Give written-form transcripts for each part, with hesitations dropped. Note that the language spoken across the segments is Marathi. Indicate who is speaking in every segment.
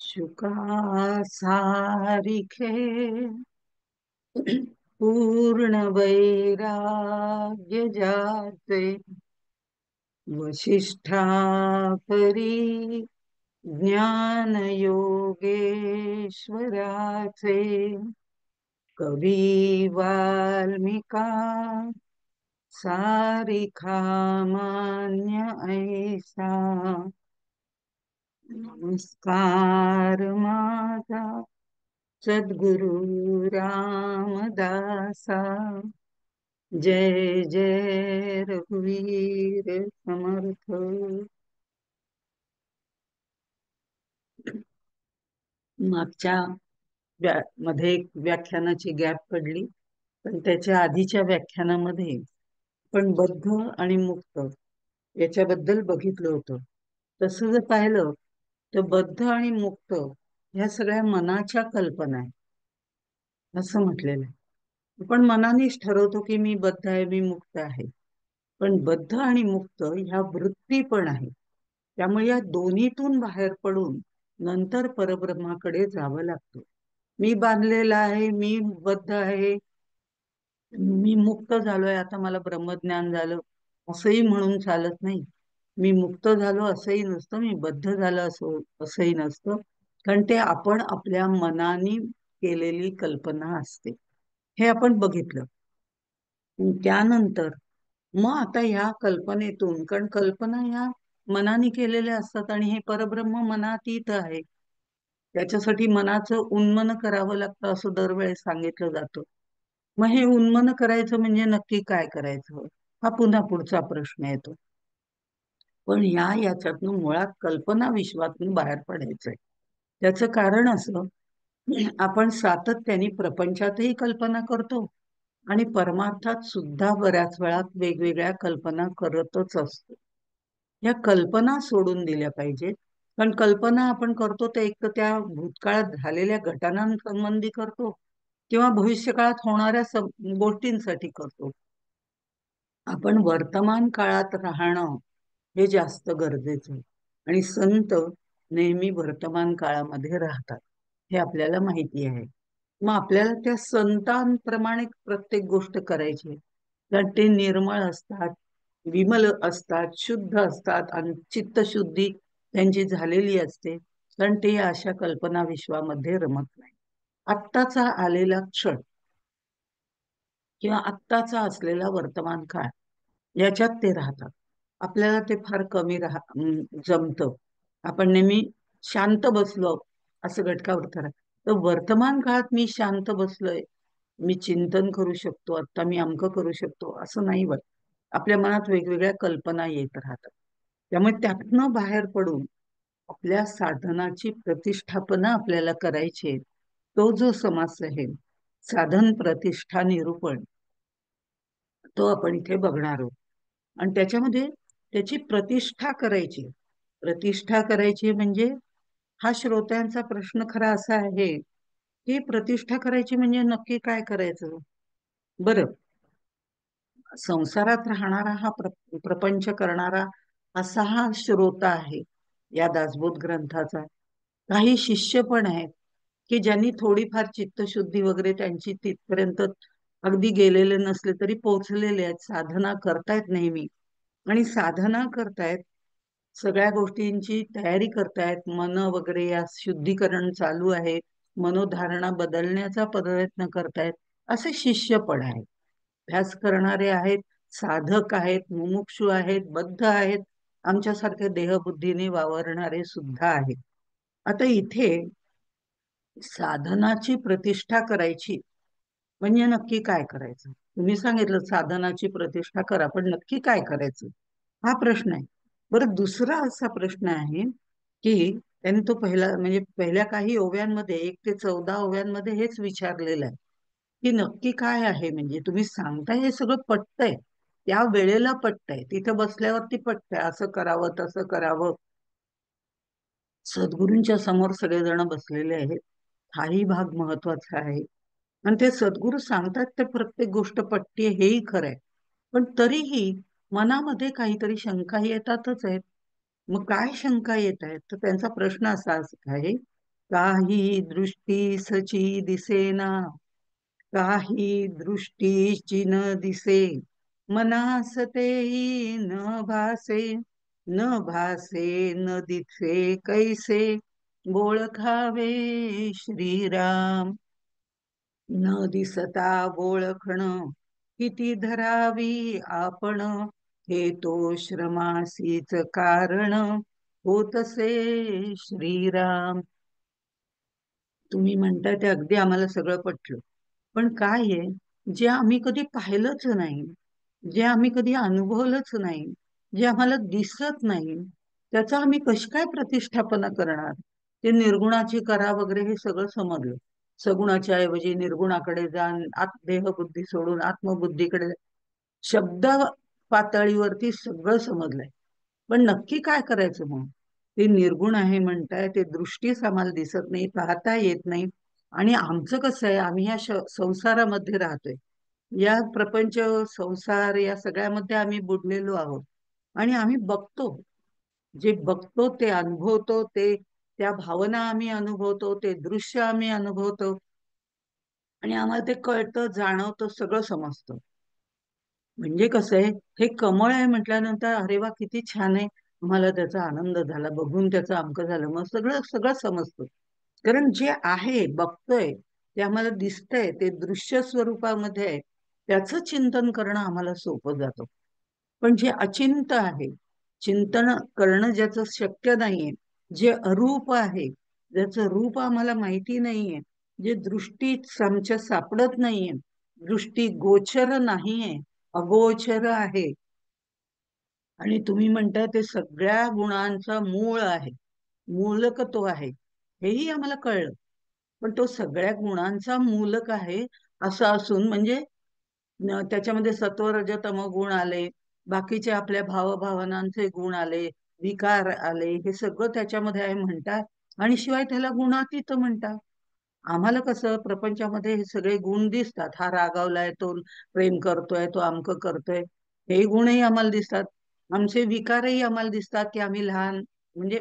Speaker 1: शुका सारिखे पूर्ण वैराग्य जाचे वशिष्ठा परी ज्ञान योगेश्वराचे कवी वाल्मिका सारिखा मान्य ऐसा नमस्कार माझा सद्गुरु रामदासा. जय जय रघुवीर समर्थ. मागच्या मध्ये एक व्याख्यानाची गॅप पडली, पण त्याच्या आधीच्या व्याख्यानामध्ये पण बद्ध आणि मुक्त याच्याबद्दल बघितलं होतं. तसं जर पाहिलं तर बद्ध आणि मुक्त ह्या सगळ्या मनाच्या कल्पना आहे असं म्हटलेलं आहे. आपण मनानेच ठरवतो की मी बद्ध आहे, मी मुक्त आहे. पण बद्ध आणि मुक्त ह्या वृत्ती पण आहे. त्यामुळे या दोन्हीतून बाहेर पडून नंतर परब्रह्माकडे जावं लागतं. मी बांधलेला आहे, मी बद्ध आहे, मी मुक्त झालोय, आता मला ब्रह्मज्ञान झालं असंही म्हणून चालत नाही. मी मुक्त झालो असंही नसतं, मी बद्ध झालं असंही नसतं. कारण ते आपण आपल्या मनाने केलेली कल्पना असते. हे आपण बघितलं. त्यानंतर मग आता ह्या कल्पनेतून, कारण कल्पना ह्या मनाने केलेल्या असतात आणि हे परब्रह्म मनातीत आहे. त्याच्यासाठी मनाचं उन्मन करावं लागतं असं दरवेळेस सांगितलं जातं. मग हे उन्मन करायचं म्हणजे नक्की काय करायचं, हा पुन्हा पुढचा प्रश्न येतो. पण याच्यातून मुळात कल्पना विश्वातून बाहेर पडायचंय. त्याचं कारण असं, आपण सातत्याने प्रपंचातही कल्पना करतो आणि परमार्थात सुद्धा बऱ्याच वेळा वेगवेगळ्या कल्पना करतच असतो. या कल्पना सोडून दिल्या पाहिजेत. कारण कल्पना आपण करतो ते एक तर त्या भूतकाळात झालेल्या घटनांसंबंधी करतो किंवा भविष्यकाळात होणाऱ्या गोष्टींसाठी करतो. आपण वर्तमान काळात राहणं हे जास्त गरजेचं आहे. आणि संत नेहमी वर्तमान काळामध्ये राहतात हे आपल्याला माहिती आहे. मग आपल्याला त्या संतांप्रमाणे प्रत्येक गोष्ट करायची आहे. कारण ते निर्मळ असतात, विमल असतात, शुद्ध असतात आणि चित्तशुद्धी त्यांची झालेली असते. कारण ते अशा कल्पना विश्वामध्ये रमत नाही. आत्ताचा आलेला क्षण किंवा आत्ताचा असलेला वर्तमान काळ याच्यात ते राहतात. आपल्याला ते फार कमी जमतं. आपण नेहमी शांत बसलो असं घटकावर करा. तर वर्तमान काळात मी शांत बसलोय, मी चिंतन करू शकतो, आता मी अमकं करू शकतो असं नाही होत. आपल्या मनात वेगवेगळ्या कल्पना येत राहतात. त्यामुळे त्यातनं बाहेर पडून आपल्या साधनाची प्रतिष्ठापना आपल्याला करायची आहे. तो जो समास आहे, साधन प्रतिष्ठा निरूपण, तो आपण इथे बघणार आहोत. आणि त्याच्यामध्ये त्याची प्रतिष्ठा करायची. प्रतिष्ठा करायची म्हणजे हा श्रोत्यांचा प्रश्न खरा असा आहे की प्रतिष्ठा करायची म्हणजे नक्की काय करायचं. बरं, संसारात राहणारा हा प्रपंच करणारा असा हा श्रोता आहे या दासबोध ग्रंथाचा. काही शिष्य पण आहेत की ज्यांनी थोडीफार चित्तशुद्धी वगैरे त्यांची तिथपर्यंत अगदी गेलेले नसले तरी पोहोचलेले आहेत, साधना करतायत नेहमी आणि साधना करतायत, सगळ्या गोष्टींची तयारी करतायत, मन वगैरे या शुद्धीकरण चालू आहे, मनोधारणा बदलण्याचा प्रयत्न करतायत, असे शिष्य पण आहेत. अभ्यास करणारे आहेत, साधक आहेत, मुमुक्षु आहेत, बद्ध आहेत, आमच्यासारखे देहबुद्धीने वावरणारे सुद्धा आहेत. आता इथे साधनाची प्रतिष्ठा करायची म्हणजे नक्की काय करायचं. तुम्ही सांगितलं साधनाची प्रतिष्ठा करा, पण नक्की काय करायचं हा प्रश्न आहे. बरं, दुसरा असा प्रश्न आहे की त्यांनी तो पहिला म्हणजे पहिल्या काही ओव्यांमध्ये 1 ते 14 ओव्यांमध्ये हेच विचारलेलं आहे की नक्की काय आहे. म्हणजे तुम्ही सांगताय हे सगळं पटतंय, त्या वेळेला पटतंय, तिथं बसल्यावरती पटतंय, असं करावं तसं करावं, सद्गुरूंच्या समोर सगळेजण बसलेले आहेत, हाही भाग महत्वाचा आहे. आणि ते सद्गुरू सांगतात ते प्रत्येक गोष्ट पटते हेही खरंय. पण तरीही मनामध्ये काहीतरी शंका येतातच आहेत. मग काय शंका येत आहेत, तर त्यांचा प्रश्न असा आहे काही दृष्टी सची दिसेना, काही दृष्टीची न दिसे, मनास तेही न भासे, न भासे न दिसे कैसे, ओळखावे श्रीराम. न दिसता ओळखण, किती धरावी आपण, हे तो श्रमासीच कारण, होतसे श्रीराम. तुम्ही म्हणताय ते अगदी आम्हाला सगळं पटलं. पण काय आहे, जे आम्ही कधी पाहिलंच नाही, जे आम्ही कधी अनुभवलंच नाही, जे आम्हाला दिसत नाही, त्याचा आम्ही कशी काय प्रतिष्ठापना करणार? ते निर्गुणाची करा वगैरे हे सगळं समजलं. सगुणाच्या ऐवजी निर्गुणाकडे जाण, देहबुद्धी सोडून आत्मबुद्धीकडे जा. शब्द पातळीवरती सगळं समजलंय. पण नक्की काय करायचं मग? ते निर्गुण आहे म्हणताय, ते दृष्टीच आम्हाला दिसत नाही, पाहता येत नाही. आणि आमचं कसं आहे, आम्ही या संसारामध्ये राहतोय. या प्रपंच, संसार या सगळ्यामध्ये आम्ही बुडलेलो आहोत. आणि आम्ही बघतो, जे बघतो ते अनुभवतो, ते त्या भावना आम्ही अनुभवतो, ते दृश्य आम्ही अनुभवतो. आणि आम्हाला ते कळतं, जाणवतं, सगळं समजतं. म्हणजे कसं आहे, हे कमळ आहे म्हटल्यानंतर अरे वा किती छान आहे, मला त्याचा आनंद झाला बघून, त्याचं अमकं झालं, मग सगळं सगळं समजतं. कारण जे आहे बघतोय, ते आम्हाला दिसतंय, ते दृश्य स्वरूपामध्ये आहे, त्याचं चिंतन करणं आम्हाला सोपं जातं. पण जे अचिंत आहे, चिंतन करणं ज्याचं शक्य नाहीये, जे अरूप आहे, ज्याचं रूप आम्हाला माहिती नाहीये, जे दृष्टीत आमच्या सापडत नाहीये, दृष्टी गोचर नाहीये, अगोचर आहे. आणि तुम्ही म्हणताय ते सगळ्या गुणांचा मूळ आहे, मूलक तो आहे, हेही आम्हाला कळलं. पण तो सगळ्या गुणांचा मूलक आहे असं असून, म्हणजे त्याच्यामध्ये सत्व रज तम गुण आले, बाकीचे आपल्या भावभावनांचे गुण आले, विकार आले, हे सगळं त्याच्यामध्ये आहे म्हणतात. आणि शिवाय त्याला गुणातीत म्हणतात. आम्हाला कसं प्रपंचामध्ये हे सगळे गुण दिसतात, हा रागावलाय, तो प्रेम करतोय, तो अमकं करतोय, हे गुणही आम्हाला दिसतात. आमचे विकारही आम्हाला दिसतात, की आम्ही लहान, म्हणजे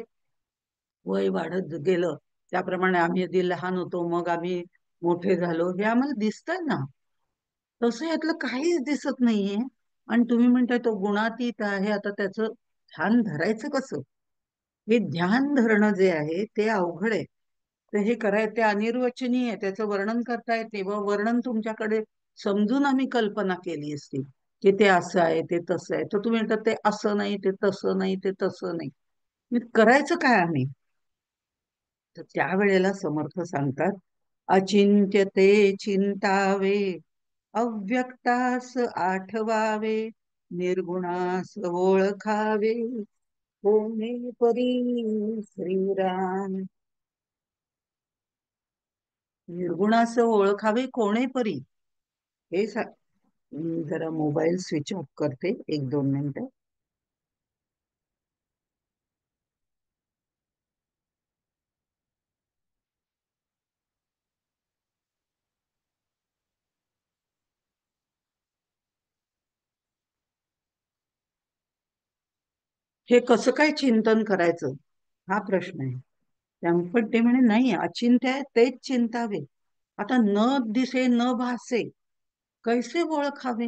Speaker 1: वय वाढत गेलं त्याप्रमाणे आम्ही आधी लहान होतो, मग आम्ही मोठे झालो, हे आम्हाला दिसतंय ना. तसं यातलं काहीच दिसत नाहीये. आणि तुम्ही म्हणताय तो गुणातीत आहे, आता त्याचं ध्यान धरायचं कसं? हे ध्यान धरणं जे आहे ते अवघड आहे. तर हे करायचं ते अनिर्वचनीय आहे, त्याचं वर्णन करता येते, व वर्णन तुमच्याकडे समजून आम्ही कल्पना केली असती की ते असं आहे, ते तसं आहे. तर तुम्ही म्हणतात ते असं नाही, ते तसं नाही, ते तसं नाही. मग करायचं काय आम्ही? तर त्यावेळेला समर्थ सांगतात, अचिंत्य ते चिंतावे, अव्यक्तास आठवावे, निर्गुणास ओळखावे, कोणे परी श्रीराम. निर्गुणास ओळखावे कोणे परी, हे जरा मोबाईल स्विच ऑफ करते, 1-2 मिनिटं. हे कसं काय चिंतन करायचं, हा प्रश्न आहे. पण ते म्हणे नाही, अचिंत्य आहे तेच चिंतावे. आता न दिसे न भासे, कैसे ओळखावे,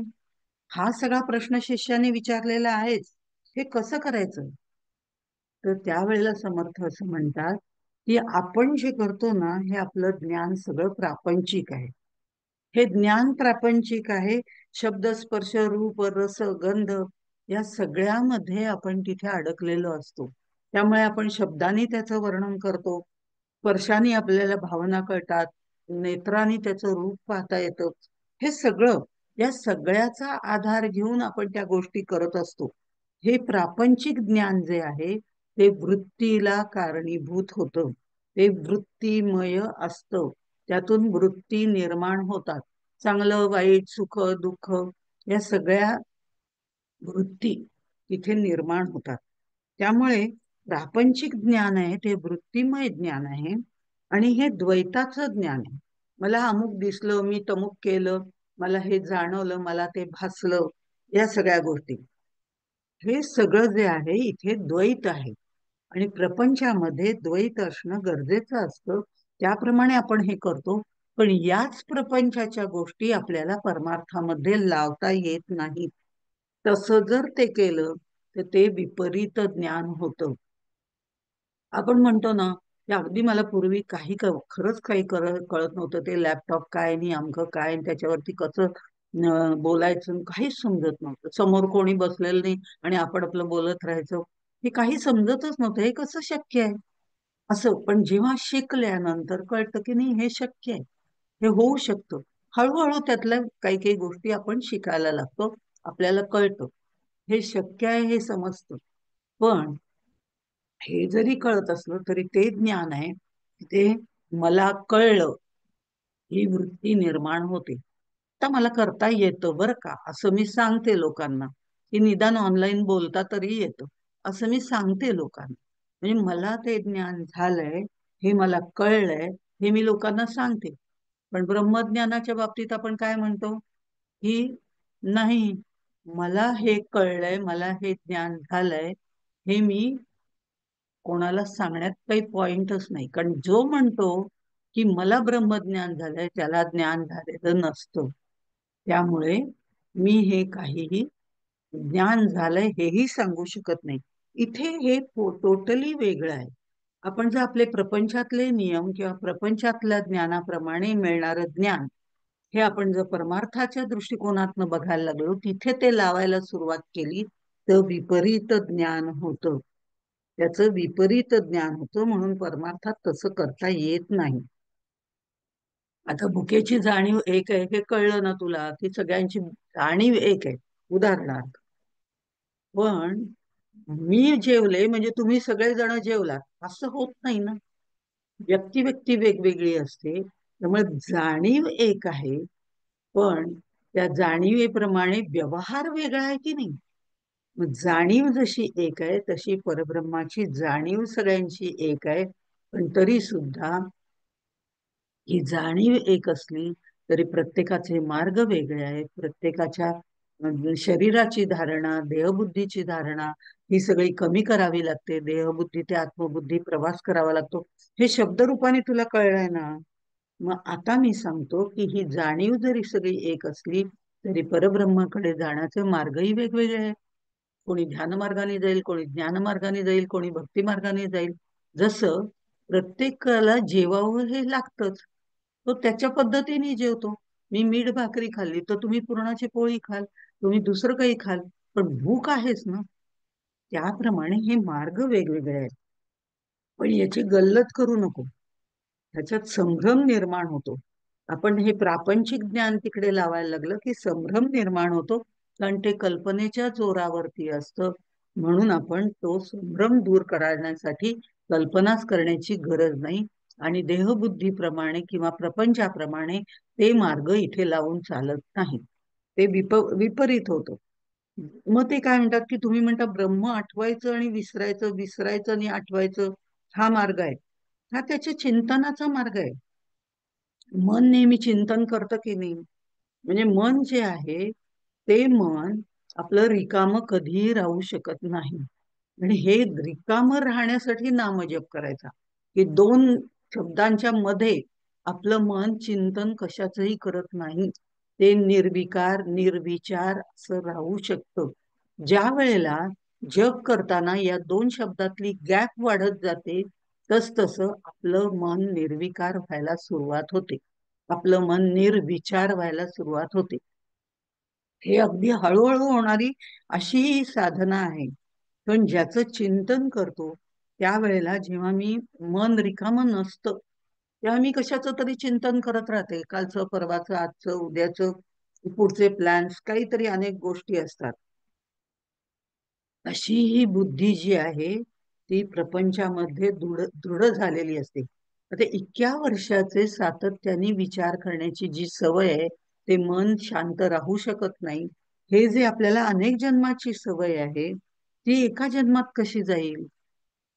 Speaker 1: हा सगळा प्रश्न शिष्याने विचारलेला आहेच. हे कसं करायचं? तर त्यावेळेला समर्थ असं म्हणतात, की आपण जे करतो ना, हे आपलं ज्ञान सगळं प्रापंचिक आहे. हे ज्ञान प्रापंचिक आहे. शब्द स्पर्श रूप रस गंध या सगळ्यामध्ये आपण तिथे अडकलेलो असतो. त्यामुळे आपण शब्दांनी त्याचं वर्णन करतो, स्पर्शाने आपल्याला भावना कळतात, नेत्रांनी त्याचं रूप पाहता येतं. हे सगळं, या सगळ्याचा आधार घेऊन आपण त्या गोष्टी करत असतो. हे प्रापंचिक ज्ञान जे आहे ते वृत्तीला कारणीभूत होतं. ते वृत्तीमय असतं. त्यातून वृत्ती निर्माण होतात. चांगलं वाईट सुख दुःख या सगळ्या वृत्ती तिथे निर्माण होतात. त्यामुळे प्रापंचिक ज्ञान आहे ते वृत्तीमय ज्ञान आहे. आणि हे द्वैताचं ज्ञान आहे. मला अमुक दिसलं, मी तमुक केलं, मला हे जाणवलं, मला ते भासलं, या सगळ्या गोष्टी, हे सगळं जे आहे इथे द्वैत आहे. आणि प्रपंचामध्ये द्वैत असणं गरजेचं असतं. त्याप्रमाणे आपण हे करतो. पण याच प्रपंचाच्या गोष्टी आपल्याला परमार्थामध्ये लावता येत नाहीत. तसं जर ते केलं तर ते विपरीत ज्ञान होतं. आपण म्हणतो ना, की अगदी मला पूर्वी खरंच काही कळत नव्हतं. ते लॅपटॉप काय आणि अमकं काय आणि त्याच्यावरती कसं बोलायचं आणि काहीच समजत नव्हतं. समोर कोणी बसलेलं नाही आणि आपण आपलं बोलत राहायचं. हे काही समजतच नव्हतं. हे कसं शक्य आहे? असं. पण जेव्हा शिकल्यानंतर कळतं की नाही, हे शक्य आहे. हे होऊ शकतं. हळूहळू त्यातल्या काही काही गोष्टी आपण शिकायला लागतो. आपल्याला कळतं. हे शक्य आहे हे समजतं. पण हे जरी कळत असलं तरी ते ज्ञान आहे की ते मला कळलं ही वृत्ती निर्माण होते. आता मला करता येतं बरं का, असं मी सांगते लोकांना, की निदान ऑनलाईन बोलता तरी येतं, असं मी सांगते लोकांना. म्हणजे मला ते ज्ञान झालंय, हे मला कळलंय, हे मी लोकांना सांगते. पण ब्रह्मज्ञानाच्या बाबतीत आपण काय म्हणतो, की नाही, मला हे कळलंय, मला हे ज्ञान झालंय, हे मी कोणाला सांगण्यात काही पॉइंटच नाही. कारण जो म्हणतो की मला ब्रह्मज्ञान झालंय त्याला ज्ञान झालेलं नसतं. त्यामुळे मी हे काहीही ज्ञान झालंय हेही सांगू शकत नाही. इथे हे टोटली वेगळं आहे. आपण जर आपले प्रपंचातले नियम किंवा प्रपंचातल्या ज्ञानाप्रमाणे मिळणारं ज्ञान हे आपण जर परमार्थाच्या दृष्टिकोनातनं बघायला लागलो, तिथे ते लावायला सुरुवात केली तर विपरीत ज्ञान होतं. त्याचं विपरीत ज्ञान होतं. म्हणून परमार्थात तसं करता येत नाही. आता भुकेची जाणीव एक आहे हे कळलं ना तुला, की सगळ्यांची जाणीव एक आहे. उदाहरणार्थ, पण मी जेवले म्हणजे तुम्ही सगळेजण जेवलात असं होत नाही ना. व्यक्ती व्यक्ती वेगवेगळी असते. त्यामुळे जाणीव एक आहे, पण त्या जाणीवेप्रमाणे व्यवहार वेगळा आहे की नाही. मग जाणीव जशी एक आहे तशी परब्रह्माची जाणीव सगळ्यांची एक आहे. पण तरी सुद्धा ही जाणीव एक असली तरी प्रत्येकाचे मार्ग वेगळे आहेत. प्रत्येकाच्या शरीराची धारणा, देहबुद्धीची धारणा ही सगळी कमी करावी लागते. देहबुद्धी ते आत्मबुद्धी प्रवास करावा लागतो. हे शब्दरूपाने तुला कळलंय ना. मग आता मी सांगतो की ही जाणीव जरी सगळी एक असली तरी परब्रह्माकडे जाण्याचे मार्गही वेगवेगळे आहेत. कोणी ध्यान मार्गाने जाईल, कोणी ज्ञान मार्गाने जाईल, कोणी भक्ती मार्गाने जाईल. जसं प्रत्येकाला जेवावं हे लागतंच, तो त्याच्या पद्धतीने जेवतो. मी मीठ भाकरी खाल्ली तर तुम्ही पुरणाची पोळी खाल, तुम्ही दुसरं काही खाल, पण भूक आहेच ना. त्याप्रमाणे हे मार्ग वेगवेगळे आहेत. पण याची गल्लत करू नको. त्याच्यात संभ्रम निर्माण होतो. आपण हे प्रापंचिक ज्ञान तिकडे लावायला लागलं की संभ्रम निर्माण होतो. कारण ते कल्पनेच्या जोरावरती असतं. म्हणून आपण तो संभ्रम दूर करण्यासाठी कल्पनाच करण्याची गरज नाही. आणि देहबुद्धीप्रमाणे किंवा प्रपंचाप्रमाणे ते मार्ग इथे लावून चालत नाही. ते विपरीत होतं. मग ते काय म्हणतात की तुम्ही म्हणता ब्रह्म आठवायचं आणि विसरायचं, विसरायचं आणि आठवायचं, हा मार्ग आहे. हा त्याच्या चिंतनाचा मार्ग आहे. मन नेहमी चिंतन करतं की नाही. म्हणजे मन जे आहे ते मन आपलं रिकामं कधीही राहू शकत नाही. आणि हे रिकामं राहण्यासाठी नामजप करायचा, की दोन शब्दांच्या मध्ये आपलं मन चिंतन कशाचंही करत नाही. ते निर्विकार निर्विचार असं राहू शकतं. ज्या वेळेला जप करताना या दोन शब्दातली गॅप वाढत जाते, तस तसं आपलं मन निर्विकार व्हायला सुरुवात होते. आपलं मन निर्विचार व्हायला सुरुवात होते. हे अगदी हळूहळू होणारी अशी ही साधना आहे. पण ज्याचं चिंतन करतो त्यावेळेला जेव्हा मी मन रिकामं नसतं तेव्हा मी कशाचं तरी चिंतन करत राहते. कालचं, परवाचं, आजचं, उद्याचं, पुढचे प्लॅन्स, काहीतरी अनेक गोष्टी असतात. अशी ही बुद्धी जी आहे ती प्रपंचामध्ये दृढ दृढ झालेली असते. आता इतक्या वर्षाचे सातत्याने विचार करण्याची जी सवय आहे ते मन शांत राहू शकत नाही. हे जे आपल्याला अनेक जन्माची सवय आहे ती एका जन्मात कशी जाईल.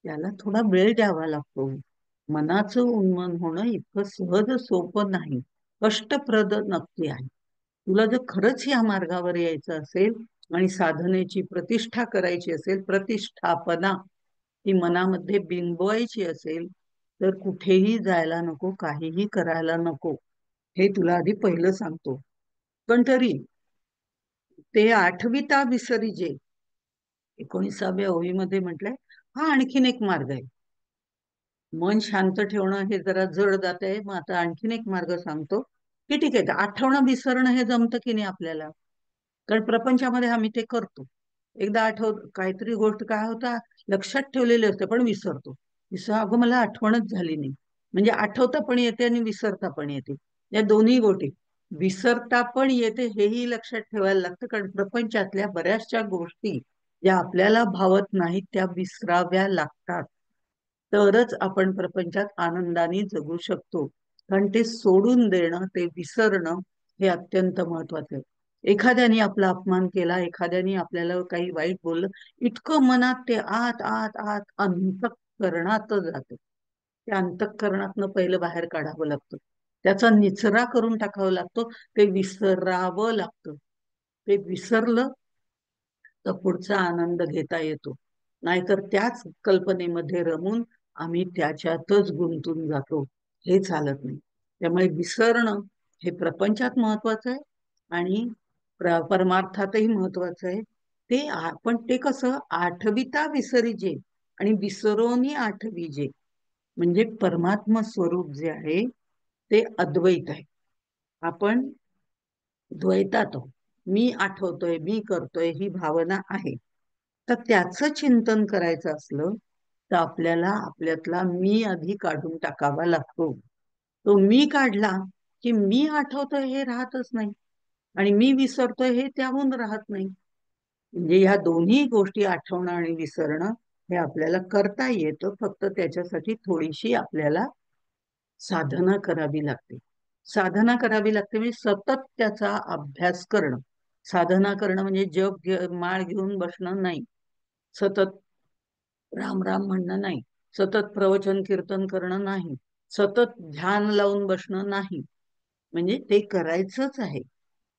Speaker 1: त्याला थोडा वेळ द्यावा लागतो. मनाचं उन्मन होणं इतकं सहज सोपं नाही. कष्टप्रद नक्की आहे. तुला जर खरंच या मार्गावर यायचं असेल आणि साधनेची प्रतिष्ठा करायची असेल, प्रतिष्ठापना, ती मनामध्ये बिंबवायची असेल तर कुठेही जायला नको, काहीही करायला नको. हे तुला आधी पहिलं सांगतो. पण तरी ते आठविता विसरी 19व्या ओळीमध्ये म्हटलंय, हा आणखीन एक मार्ग आहे. मन शांत ठेवणं हे जरा जड जात आहे, मग आता आणखीन एक मार्ग सांगतो, की ठीक आहे, आठवणं विसरणं हे जमतं की नाही आपल्याला. कारण प्रपंचामध्ये आम्ही ते करतो. एकदा काहीतरी गोष्ट काय होता, लक्षात ठेवलेली असते पण विसरतो. अगं मला आठवणच झाली नाही. म्हणजे आठवता पण येते आणि विसरता पण येते. या दोन्ही गोष्टी, विसरता पण येते हेही लक्षात ठेवायला लागतं, कारण प्रपंचातल्या बऱ्याचशा गोष्टी ज्या आपल्याला भावत नाहीत त्या विसराव्या लागतात. तरच आपण प्रपंचात आनंदाने जगू शकतो. कारण ते सोडून देणं, ते विसरणं हे अत्यंत महत्वाचं आहे. एखाद्याने आपला अपमान केला, एखाद्याने आपल्याला काही वाईट बोललं, इतकं मनात ते आत आत आत अंतःकरणात जातं. त्या अंतःकरणातनं पहिलं बाहेर काढावं लागतं. त्याचा निचरा करून टाकावा लागतो. ते विसरावं लागतं. ते विसरलं तर पुढचा आनंद घेता येतो. नाहीतर त्याच कल्पनेमध्ये रमून आम्ही त्याच्यातच गुंतून जातो. हे चालत नाही. त्यामुळे विसरणं हे प्रपंचात महत्वाचं आहे आणि परमार्थातही महत्वाचं आहे. पण ते कसं, आठविता विसरीजे आणि विसरोनी आठविजे. म्हणजे परमात्म स्वरूप जे आहे ते अद्वैत आहे. आपण द्वैतात आहोत. मी आठवतोय, मी करतोय ही भावना आहे. तर त्याचं चिंतन करायचं असलं तर आपल्याला आपल्यातला मी आधी काढून टाकावा लागतो. तो मी काढला की मी आठवतोय हे राहतच नाही आणि मी विसरतोय हे त्याहून राहत नाही. म्हणजे या दोन्ही गोष्टी, आठवणं आणि विसरणं, हे आपल्याला करता येतं. फक्त त्याच्यासाठी थोडीशी आपल्याला साधना करावी लागते. साधना करावी लागते म्हणजे सतत त्याचा अभ्यास करणं. साधना करणं म्हणजे माळ घेऊन बसणं नाही. सतत राम राम म्हणणं नाही. सतत प्रवचन कीर्तन करणं नाही. सतत ध्यान लावून बसणं नाही. म्हणजे ते करायचंच आहे.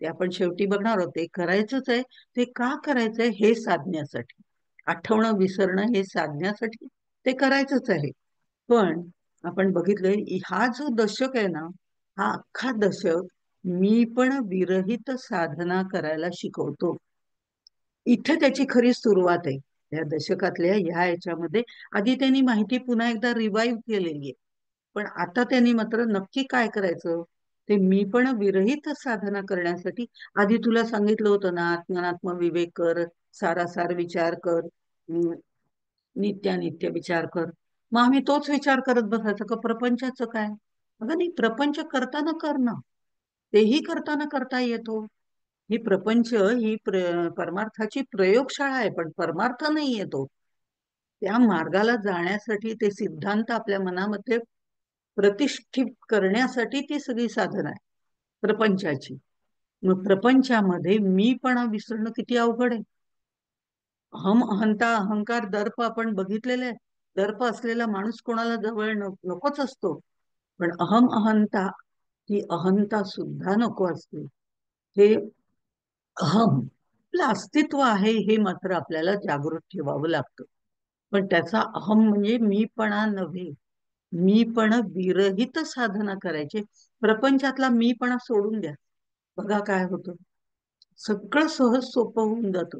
Speaker 1: ते आपण शेवटी बघणार आहोत. ते करायचंच आहे. ते का करायचंय हे साधण्यासाठी. आठवणं विसरणं हे साधण्यासाठी ते करायचंच आहे. पण आपण बघितलंय, हा जो दशक आहे ना, हा अख्खा दशक मी पण विरहित साधना करायला शिकवतो. इथे त्याची खरी सुरुवात आहे. या दशकातल्या ह्या याच्यामध्ये आधी त्यांनी माहिती पुन्हा एकदा रिवाईव्ह केलेली आहे. पण आता त्यांनी मात्र नक्की काय करायचं, ते मी पण विरहित साधना करण्यासाठी आधी तुला सांगितलं होतं ना, आत्मनात्म विवेक कर, सारासार विचार कर, नित्यानित्य विचार कर. मग आम्ही तोच विचार करत बसायचं का प्रपंचाचं काय? अगं नाही, प्रपंच करताना कर ना. तेही करताना करता येतो. ही प्रपंच ही परमार्थाची प्रयोगशाळा आहे, पण परमार्थ नाही येतो. त्या मार्गाला जाण्यासाठी ते सिद्धांत आपल्या मनामध्ये प्रतिष्ठित करण्यासाठी ती सगळी साधना आहे प्रपंचाची. मग प्रपंचामध्ये मीपणा विसरणं किती अवघड आहे. अहंता, अहंकार, दर्प आपण बघितलेले आहे. दर्प असलेला माणूस कोणाला जवळ नकोच असतो. पण अहंता, ही अहंता सुद्धा नको असते. हे आपलं अस्तित्व आहे हे मात्र आपल्याला जागृत ठेवावं लागतं. पण त्याचा म्हणजे मीपणा नव्हे. मीपणा विरहित साधना करायचे. प्रपंचातला मीपणा सोडून द्या. बघा काय होतं. सगळं सहज सोपं होऊन जातं.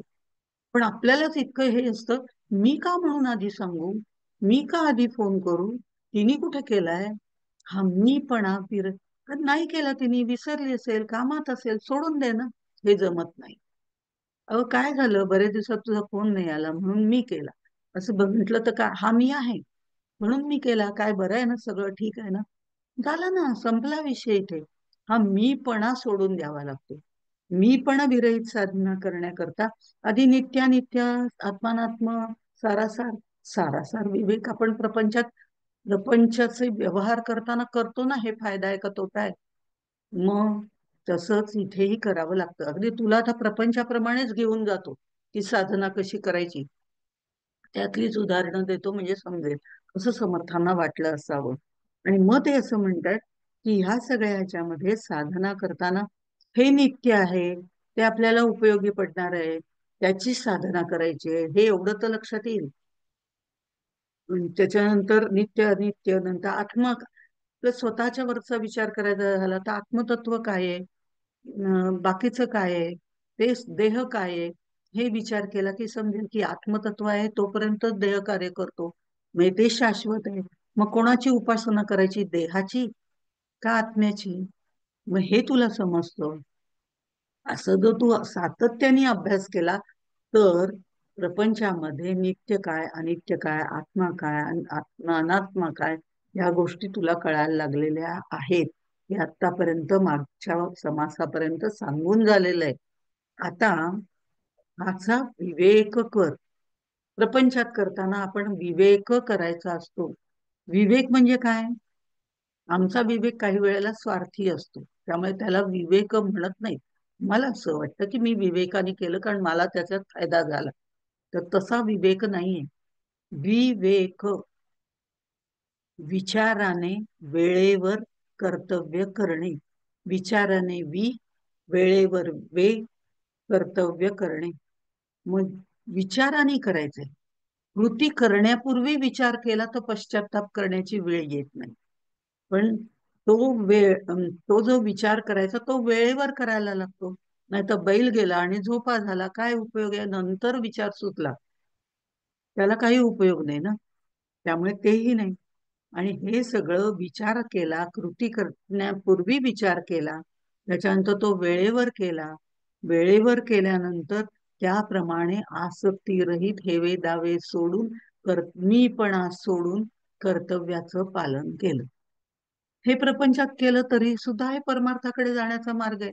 Speaker 1: पण आपल्यालाच इतकं हे असतं, मी का म्हणून आधी सांगू, मी का आधी फोन करू, तिने कुठे केलाय, हा मीपणा नाही केला तिने, विसरली असेल, कामात असेल, सोडून दे ना. हे जमत नाही. अहो काय झालं, बरेच दिवसात तुझा फोन नाही आला म्हणून मी केला. असं बघितलं तर का हा मी आहे म्हणून मी केला, काय बरं आहे ना, सगळं ठीक आहे ना. झाला ना, संपला विषय इथे. हा मीपणा सोडून द्यावा लागतो. मीपणा विरहित साधना करण्याकरता आधी नित्यानित्य, आत्मानात्म, सारासार, सारासार विवेक आपण प्रपंचाचे व्यवहार करताना करतो ना. हे फायदा आहे का तोटा आहे. मग तसंच इथेही करावं लागतं. अगदी तुला आता प्रपंचाप्रमाणेच घेऊन जातो की साधना कशी करायची. त्यातलीच उदाहरणं देतो म्हणजे समजेल. असं समर्थांना वाटलं असावं. आणि मग ते असं म्हणतात की ह्या सगळ्या ह्याच्यामध्ये साधना करताना हे नित्य आहे, ते आपल्याला उपयोगी पडणार आहे, त्याची साधना करायची आहे, हे एवढं तर लक्षात येईल. त्याच्यानंतर नित्य अनित्य, नंतर आत्मा. तर स्वतःच्या वरचा विचार करायचा झाला तर आत्मतत्व काय आहे, बाकीचं काय आहे, ते देह काय आहे, हे विचार केला की समजेल की आत्मतत्व आहे तोपर्यंत देह कार्य करतो, म्हणजे ते शाश्वत आहे. मग कोणाची उपासना करायची, देहाची का आत्म्याची? मग हे तुला समजतं. असं जर तू सातत्याने अभ्यास केला तर प्रपंचामध्ये नित्य काय, अनित्य काय, आत्मा काय आणि अनात्मा काय, या गोष्टी तुला कळायला लागलेल्या आहेत. हे आतापर्यंत मागच्या समासापर्यंत सांगून झालेलं आहे. आता हाचा विवेक कर. प्रपंचात करताना आपण विवेक करायचा असतो. विवेक म्हणजे काय? आमचा विवेक काही वेळेला स्वार्थी असतो, त्यामुळे त्याला विवेक म्हणत नाही. मला असं वाटतं की मी विवेकाने केलं कारण मला त्याचा फायदा झाला, तर तसा विवेक नाहीये. विवेक विचाराने वेळेवर कर्तव्य करणे. विचाराने वेळेवर कर्तव्य करणे. मग विचाराने करायचंय. कृती करण्यापूर्वी विचार केला तर पश्चाताप करण्याची वेळ येत नाही. पण तो जो विचार करायचा तो वेळेवर करायला लागतो. नाही तर बैल गेला आणि झोपा झाला, काय उपयोग आहे? नंतर विचार सुचला, त्याला काही उपयोग नाही ना. त्यामुळे तेही नाही. आणि हे सगळं विचार केला, कृती करण्यापूर्वी विचार केला, त्याच्यानंतर तो वेळेवर केला. वेळेवर केल्यानंतर त्याप्रमाणे आसक्तीरहित हेवे दावे सोडून, मीपणा सोडून कर्तव्याचं पालन केलं. हे प्रपंचात केलं तरी सुद्धा हे परमार्थाकडे जाण्याचा मार्ग आहे.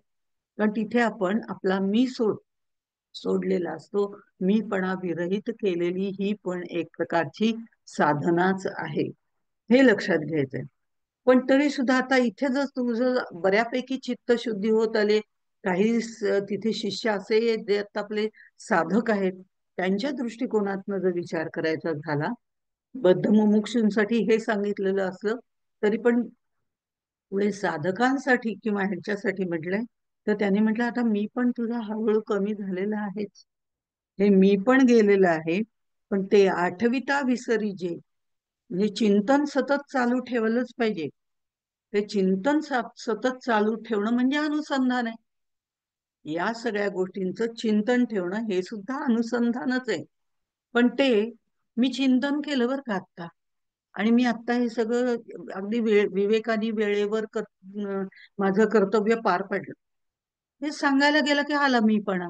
Speaker 1: कारण तिथे आपण आपला मी सोडलेला असतो. मीपणा विरहित केलेली ही पण एक प्रकारची साधनाच आहे, हे लक्षात घ्यायचंय. पण तरी सुद्धा आता इथे जर तुझं बऱ्यापैकी चित्तशुद्धी होत आले, काही तिथे शिष्य असे आहेत जे आता आपले साधक आहेत, त्यांच्या दृष्टिकोनातनं जर विचार करायचा झाला, बद्धमुमुक्षूंसाठी हे सांगितलेलं असलं तरी पण पुढे साधकांसाठी किंवा ह्याच्यासाठी म्हटलंय, तर त्याने म्हटलं आता मी पण तुझा हळूहळू कमी झालेला आहेच. हे मी पण गेलेलं आहे. पण ते आठविता विसरी जे, म्हणजे चिंतन सतत चालू ठेवलंच पाहिजे. ते चिंतन सतत चालू ठेवणं म्हणजे अनुसंधान आहे. या सगळ्या गोष्टींचं चिंतन ठेवणं हे सुद्धा अनुसंधानच आहे. पण ते मी चिंतन केलं बरं का आत्ता, आणि मी आत्ता हे सगळं अगदी विवेकाने वेळेवर माझं कर्तव्य पार पडलं, हे सांगायला गेलं की आला मीपणा.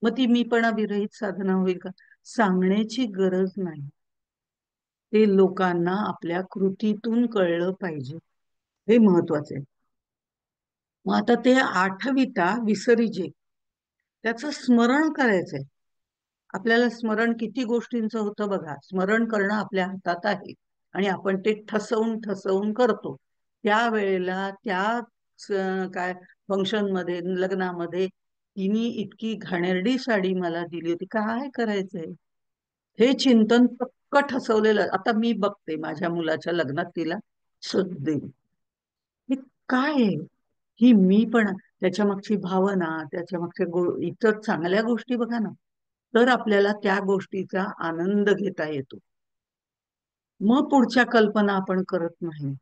Speaker 1: मग ती मीपणा विरहित साधना होईल का? सांगण्याची गरज नाही. ते लोकांना आपल्या कृतीतून कळलं पाहिजे, हे महत्वाचं आहे. मग आता ते आठविता विसरीजे, त्याचं स्मरण करायचंय. आपल्याला स्मरण किती गोष्टींचं होतं बघा. स्मरण करणं आपल्या हातात आहे आणि आपण ते ठसवून ठसवून करतो. त्यावेळेला त्या काय फंक्शन मध्ये, लग्नामध्ये तिने इतकी घाणेरडी साडी मला दिली होती, काय करायचंय? हे चिंतन पक्क ठसवलेलं. आता मी बघते माझ्या मुलाच्या लग्नात तिला सूट देईल, हे काय आहे? ही मी पण, त्याच्या मागची भावना, त्याच्या मागच्या इतर चांगल्या गोष्टी बघा ना, तर आपल्याला त्या गोष्टीचा आनंद घेता येतो. मग पुढच्या कल्पना आपण करत नाही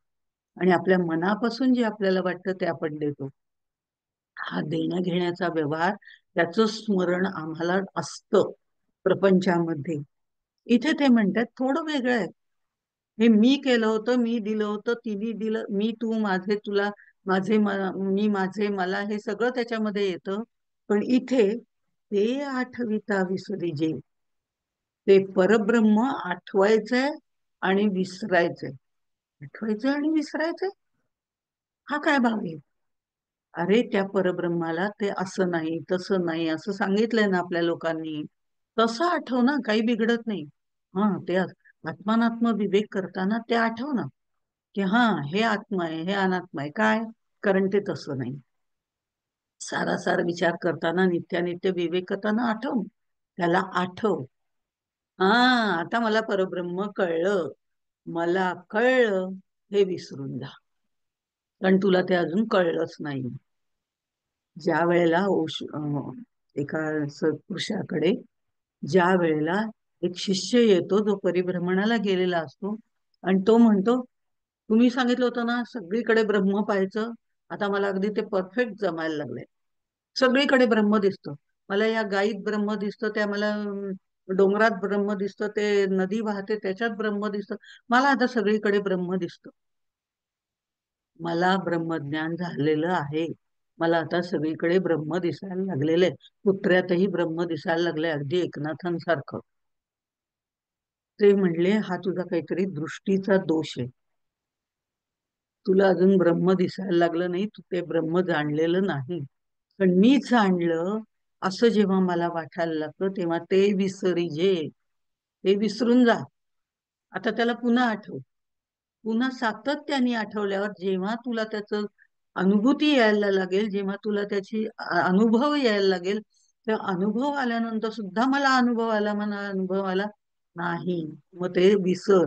Speaker 1: आणि आपल्या मनापासून जे आपल्याला वाटतं ते आपण देतो. हा देण्या घेण्याचा व्यवहार, त्याचं स्मरण आम्हाला असतं प्रपंचामध्ये. इथे ते म्हणतात थोडं वेगळं आहे. हे मी केलं होतं, मी दिलं होतं, तिने दिलं, मी तू माझे तुला, माझे मी माझे मला, हे सगळं त्याच्यामध्ये येतं. पण इथे ते आठविता विसरी जे, ते परब्रह्म आठवायचंय आणि विसरायचंय. आठवायचंय आणि विसरायचंय, हा काय भाग आहे? अरे त्या परब्रह्माला ते असं नाही तसं नाही असं सांगितलंय ना आपल्या लोकांनी, तसं आठव ना, काही बिघडत नाही. हा ते आत्मानात्म विवेक करताना ते आठव ना, की हा हे आत्मा आहे, हे अनात्मा आहे, काय? कारण ते तसं नाही. सारासार विचार करताना, नित्यानित्य विवेक करताना आठव, त्याला आठव. हा, आता मला परब्रह्म कळलं, मला कळलं, हे विसरून जा. कारण तुला ते अजून कळलंच नाही. ज्या वेळेला एका पुरुषाकडे ज्या वेळेला एक शिष्य येतो जो परिभ्रमणाला गेलेला असतो आणि तो म्हणतो, तुम्ही सांगितलं होतं ना सगळीकडे ब्रह्म पाहायचं, आता मला अगदी ते परफेक्ट जमायला लागलंय. सगळीकडे ब्रह्म दिसतं. मला या गायीत ब्रह्म दिसतं, त्या मला डोंगरात ब्रह्म दिसतं, ते नदी वाहते त्याच्यात ब्रह्म दिसतं. मला आता सगळीकडे ब्रह्म दिसतं. मला ब्रह्मज्ञान झालेलं आहे. मला आता सगळीकडे ब्रह्म दिसायला लागलेलं आहे. कुत्र्यातही ब्रह्म दिसायला लागले, अगदी एकनाथांसारखं. ते म्हणले, हा तुझा काहीतरी दृष्टीचा दोष आहे. तुला अजून ब्रह्म दिसायला लागलं नाही, तू ते ब्रह्म जाणलेलं नाही. पण मी जाणलं असं जेव्हा मला वाटायला लागतं, तेव्हा ते विसरिजे, ते विसरून जा. आता त्याला पुन्हा आठव. पुन्हा सातत्याने आठवल्यावर जेव्हा तुला त्याचं अनुभूती यायला लागेल, जेव्हा तुला त्याची अनुभव यायला लागेल, त्या अनुभव आल्यानंतर सुद्धा मला अनुभव आला, मला अनुभव आला नाही, मग ते विसर.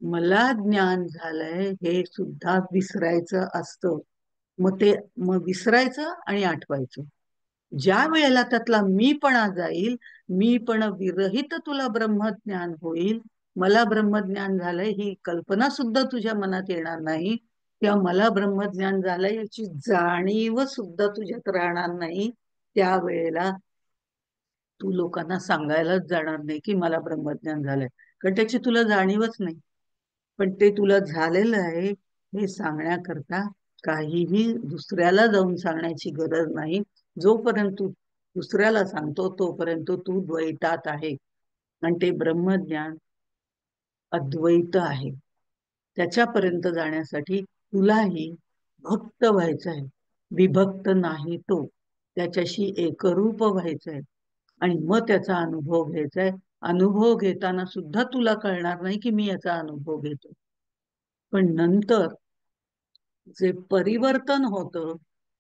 Speaker 1: मला ज्ञान झालंय हे सुद्धा विसरायचं असतं. मग ते, मग विसरायचं आणि आठवायचं. ज्या वेळेला त्यातला मीपणा जाईल, मीपण विरहित तुला ब्रह्मज्ञान होईल. मला ब्रह्मज्ञान झालंय ही कल्पना सुद्धा तुझ्या मनात येणार नाही, किंवा मला ब्रह्मज्ञान झालंय याची जाणीव सुद्धा तुझ्यात राहणार नाही. त्यावेळेला तू लोकांना सांगायलाच जाणार नाही की मला ब्रह्मज्ञान झालंय, कारण त्याची तुला जाणीवच नाही. पण ते तुला झालेलं आहे हे सांगण्याकरता काहीही दुसऱ्याला जाऊन सांगण्याची गरज नाही. जोपर्यंत तू दुसऱ्याला सांगतो तोपर्यंत तू द्वैतात आहे, आणि ते ब्रह्मज्ञान अद्वैत आहे. त्याच्यापर्यंत जाण्यासाठी तुलाही भक्त व्हायचं आहे, विभक्त नाही. तो त्याच्याशी एकरूप व्हायचं आहे आणि मग त्याचा अनुभव घ्यायचा आहे. अनुभव घेताना सुद्धा तुला कळणार नाही की मी याचा अनुभव घेतो. पण नंतर जे परिवर्तन होतं,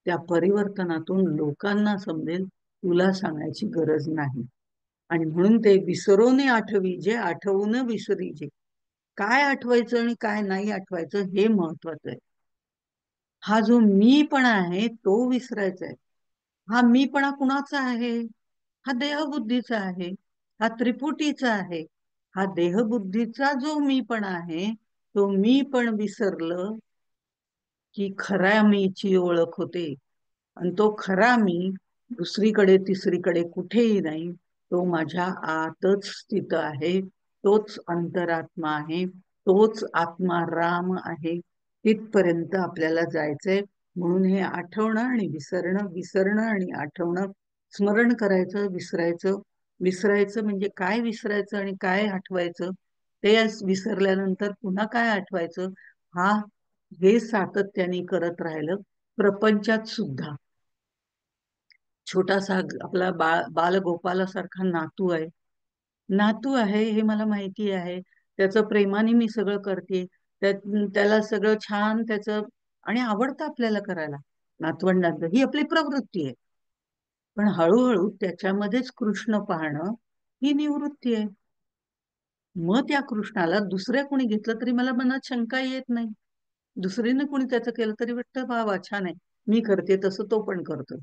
Speaker 1: त्या परिवर्तनातून लोकांना समजेल, तुला सांगायची गरज नाही. आणि म्हणून ते विसरून आठवी जे, आठवून विसरी जे. काय आठवायचं आणि काय नाही आठवायचं हे महत्वाचं आहे. हा जो मीपणा आहे तो विसरायचा आहे. हा मीपणा कुणाचा आहे? हा देहबुद्धीचा आहे, हा त्रिपुटीचा आहे. हा देहबुद्धीचा जो मीपणा आहे, तो मी पण विसरलं की खऱ्या मीची ओळख होते. आणि तो खरा मी दुसरीकडे तिसरीकडे कुठेही नाही, तो माझ्या आतच स्थित आहे. तोच अंतरात्मा आहे, तोच आत्मा राम आहे. तिथपर्यंत आपल्याला जायचंय. म्हणून हे आठवणं आणि विसरणं, विसरणं आणि आठवणं, स्मरण करायचं, विसरायचं. विसरायचं म्हणजे काय विसरायचं आणि काय आठवायचं, ते विसरल्यानंतर पुन्हा काय आठवायचं, हा हे सातत्याने करत राहिलं. प्रपंचात सुद्धा छोटासा आपला बालगोपालासारखा नातू आहे. नातू आहे हे मला माहिती आहे, त्याचं प्रेमाने मी सगळं करते, त्याला सगळं छान त्याचं, आणि आवडतं आपल्याला करायला. नातवंडांचं ही आपली प्रवृत्ती आहे. पण हळूहळू त्याच्यामध्येच कृष्ण पाहणं ही निवृत्ती आहे. मग त्या कृष्णाला दुसऱ्या कोणी घेतलं तरी मला मनात शंका येत नाही. दुसरीने कोणी त्याचं केलं तरी वाटतं वा वा छान आहे, मी करते तसं तो पण करतो.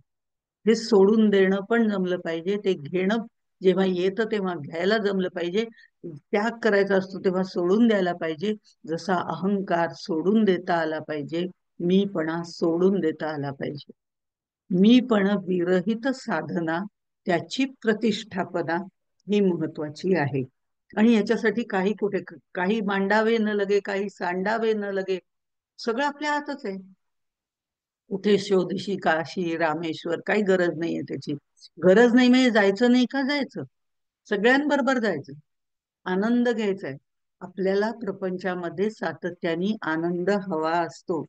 Speaker 1: हे सोडून देणं पण जमलं पाहिजे. ते घेणं जेव्हा येतं तेव्हा घ्यायला जमलं पाहिजे. त्याग करायचा असतो तेव्हा सोडून द्यायला पाहिजे. जसा अहंकार सोडून देता आला पाहिजे, मीपणा सोडून देता आला पाहिजे. मीपण विरहित साधना, त्याची प्रतिष्ठापना ही महत्वाची आहे. आणि याच्यासाठी काही कुठे काही मांडावे न लगे, काही सांडावे न लगे, सगळं आपल्या हातच आहे. कुठे शोधशी काशी रामेश्वर, काही गरज नाहीये त्याची. गरज नाही म्हणजे जायचं नाही का? जायचं, सगळ्यांबरोबर जायचं, आनंद घ्यायचा आहे. आपल्याला प्रपंचामध्ये सातत्याने आनंद हवा असतो,